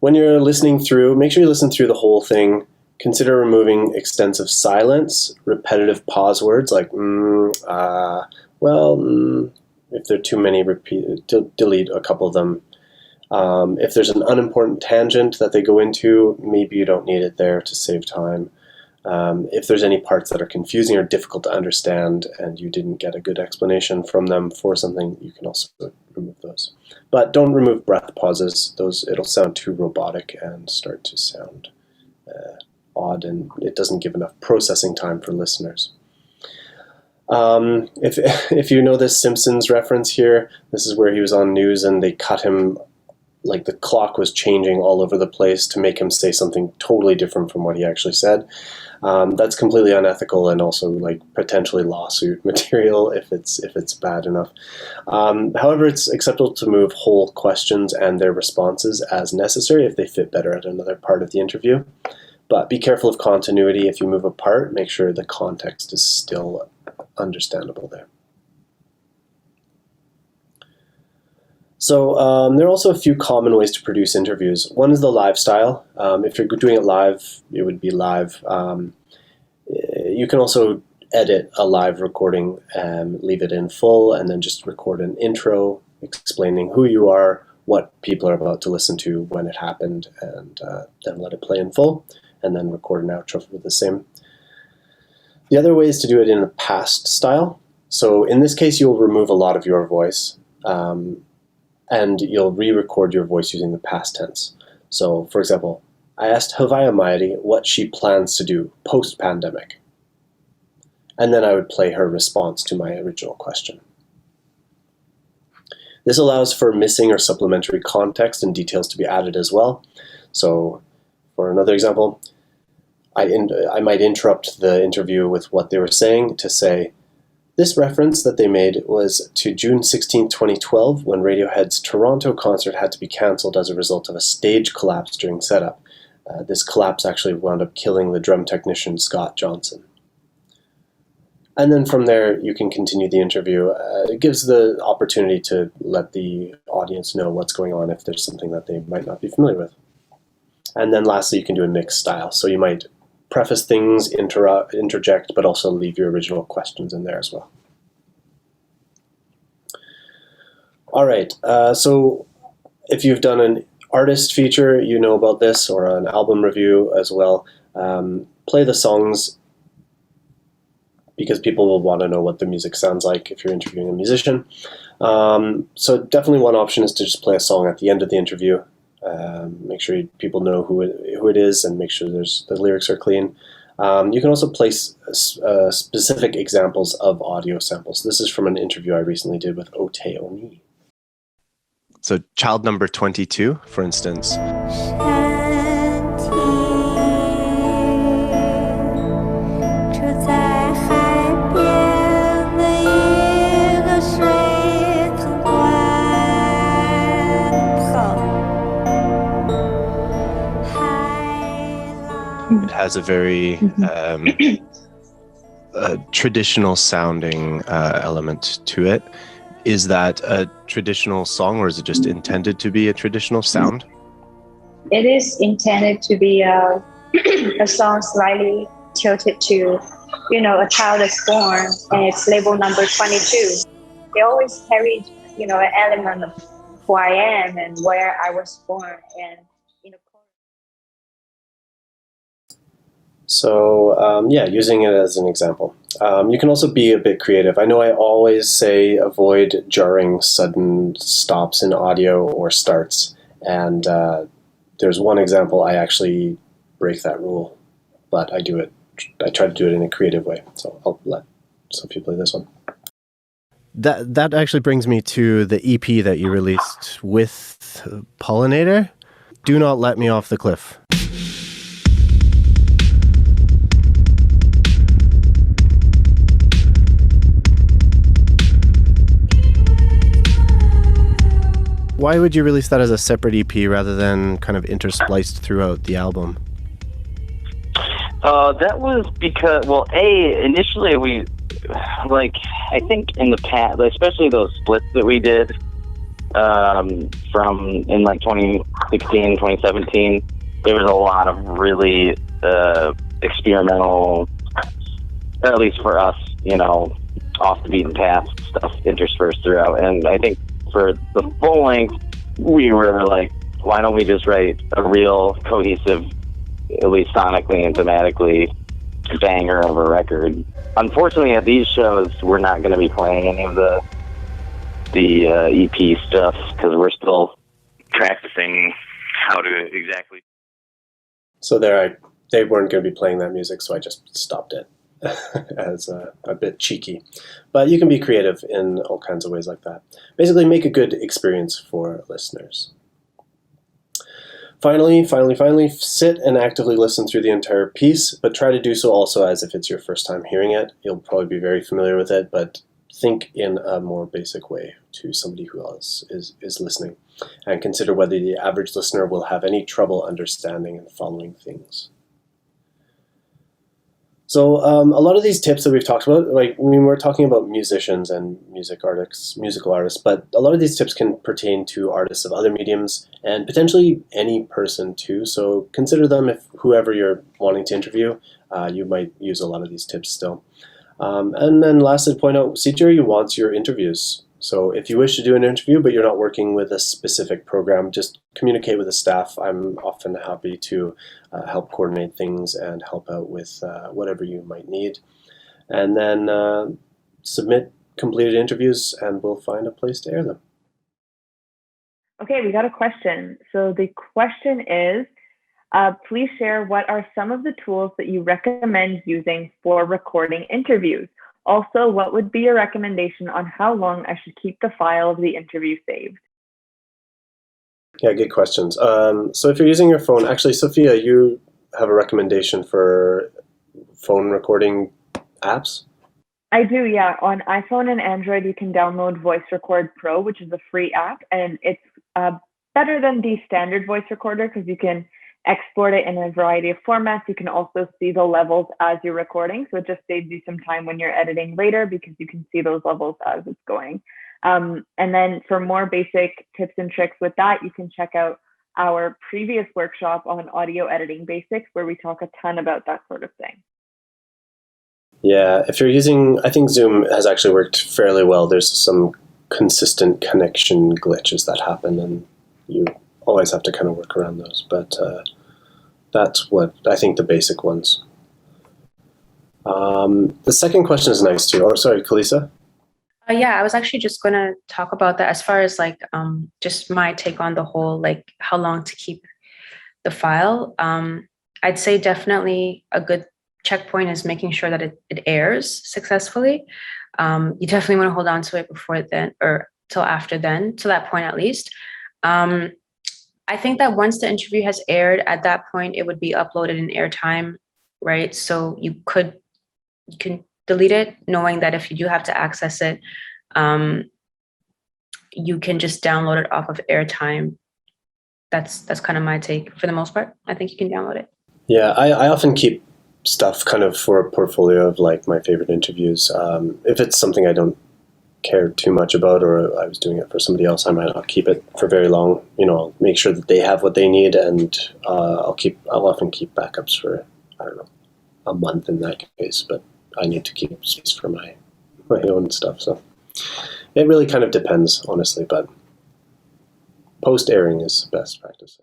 When you're listening through, make sure you listen through the whole thing. Consider removing extensive silence, repetitive pause words like if there are too many, delete a couple of them. If there's an unimportant tangent that they go into, maybe you don't need it there to save time. If there's any parts that are confusing or difficult to understand and you didn't get a good explanation from them for something, you can also remove those. But don't remove breath pauses. It'll sound too robotic and start to sound odd, and it doesn't give enough processing time for listeners. If you know this Simpsons reference here, this is where he was on news and they cut him, like the clock was changing all over the place to make him say something totally different from what he actually said. That's completely unethical and also like potentially lawsuit material if it's bad enough. However, it's acceptable to move whole questions and their responses as necessary if they fit better at another part of the interview. But be careful of continuity. If you move a part, make sure the context is still understandable there. So there are also a few common ways to produce interviews. One is the live style. If you're doing it live, it would be live. You can also edit a live recording and leave it in full and then just record an intro explaining who you are, what people are about to listen to, when it happened, and then let it play in full and then record an outro with the same. The other way is to do it in a past style. So in this case, you'll remove a lot of your voice. And you'll re-record your voice using the past tense. So, for example, I asked Havaya Maedi what she plans to do post-pandemic. And then I would play her response to my original question. This allows for missing or supplementary context and details to be added as well. So, for another example, I might interrupt the interview with what they were saying to say, this reference that they made was to June 16, 2012, when Radiohead's Toronto concert had to be cancelled as a result of a stage collapse during setup. This collapse actually wound up killing the drum technician, Scott Johnson. And then from there, you can continue the interview. It gives the opportunity to let the audience know what's going on if there's something that they might not be familiar with. And then lastly, you can do a mixed style. So you might preface things, interject, but also leave your original questions in there as well. All right, so if you've done an artist feature, you know about this, or an album review as well. Play the songs because people will want to know what the music sounds like if you're interviewing a musician. So definitely one option is to just play a song at the end of the interview. Make sure people know who it is and make sure the lyrics are clean. You can also place specific examples of audio samples. This is from an interview I recently did with Ote Oni. So child number 22, for instance. It has a very traditional sounding element to it. Is that a traditional song, or is it just intended to be a traditional sound? It is intended to be a song slightly tilted to, a child is born and it's labeled number 22. They always carry, an element of who I am and where I was born and, So using it as an example. You can also be a bit creative. I know I always say avoid jarring sudden stops in audio or starts. And there's one example I actually break that rule, but I try to do it in a creative way. So I'll let Sophia play this one. That actually brings me to the EP that you released with Pollinator, Do Not Let Me Off the Cliff. Why would you release that as a separate EP rather than kind of interspliced throughout the album? That was because, well, initially we, I think in the past, especially those splits that we did from in 2016, 2017, there was a lot of really experimental, or at least for us, off the beaten path stuff interspersed throughout. And I think for the full length, we were like, why don't we just write a real cohesive, at least sonically and thematically, banger of a record? Unfortunately, at these shows, we're not going to be playing any of the EP stuff because we're still practicing how to exactly. So they weren't going to be playing that music, so I just stopped it as a bit cheeky. But you can be creative in all kinds of ways like that. Basically, make a good experience for listeners. Finally, sit and actively listen through the entire piece, but try to do so also as if it's your first time hearing it. You'll probably be very familiar with it, but think in a more basic way to somebody who else is listening, and consider whether the average listener will have any trouble understanding and following things. So a lot of these tips that we've talked about, we're talking about musicians and musical artists, but a lot of these tips can pertain to artists of other mediums and potentially any person too. So consider them if whoever you're wanting to interview, you might use a lot of these tips still. And then lastly, to point out, CJRU wants your interviews. So if you wish to do an interview, but you're not working with a specific program, just communicate with the staff. I'm often happy to help coordinate things and help out with whatever you might need. And then submit completed interviews and we'll find a place to air them. Okay, we got a question. So the question is, please share what are some of the tools that you recommend using for recording interviews? Also, what would be your recommendation on how long I should keep the file of the interview saved? Yeah, good questions. So if you're using your phone, actually, Sophia, you have a recommendation for phone recording apps? I do, yeah. On iPhone and Android, you can download Voice Record Pro, which is a free app, and it's better than the standard voice recorder because you can export it in a variety of formats. You can also see the levels as you're recording. So it just saves you some time when you're editing later because you can see those levels as it's going. And then for more basic tips and tricks with that, you can check out our previous workshop on audio editing basics, where we talk a ton about that sort of thing. Yeah, if you're using, I think Zoom has actually worked fairly well. There's some consistent connection glitches that happen, and you always have to kind of work around those. But that's what I think the basic ones. The second question is nice too. Oh, sorry, Kalisa? Yeah, I was actually just going to talk about that as far as just my take on the whole, how long to keep the file. I'd say definitely a good checkpoint is making sure that it airs successfully. You definitely want to hold on to it before then, or till after then, to that point at least. I think that once the interview has aired, at that point, it would be uploaded in airtime, right? So you can delete it, knowing that if you do have to access it, you can just download it off of airtime. That's kind of my take. For the most part, I think you can download it. Yeah, I often keep stuff kind of for a portfolio of my favorite interviews. If it's something I don't care too much about, or I was doing it for somebody else, I might not keep it for very long. I'll make sure that they have what they need, and I'll often keep backups for, I don't know, a month in that case, but I need to keep space for my own stuff. So it really kind of depends, honestly, but post-airing is best practice.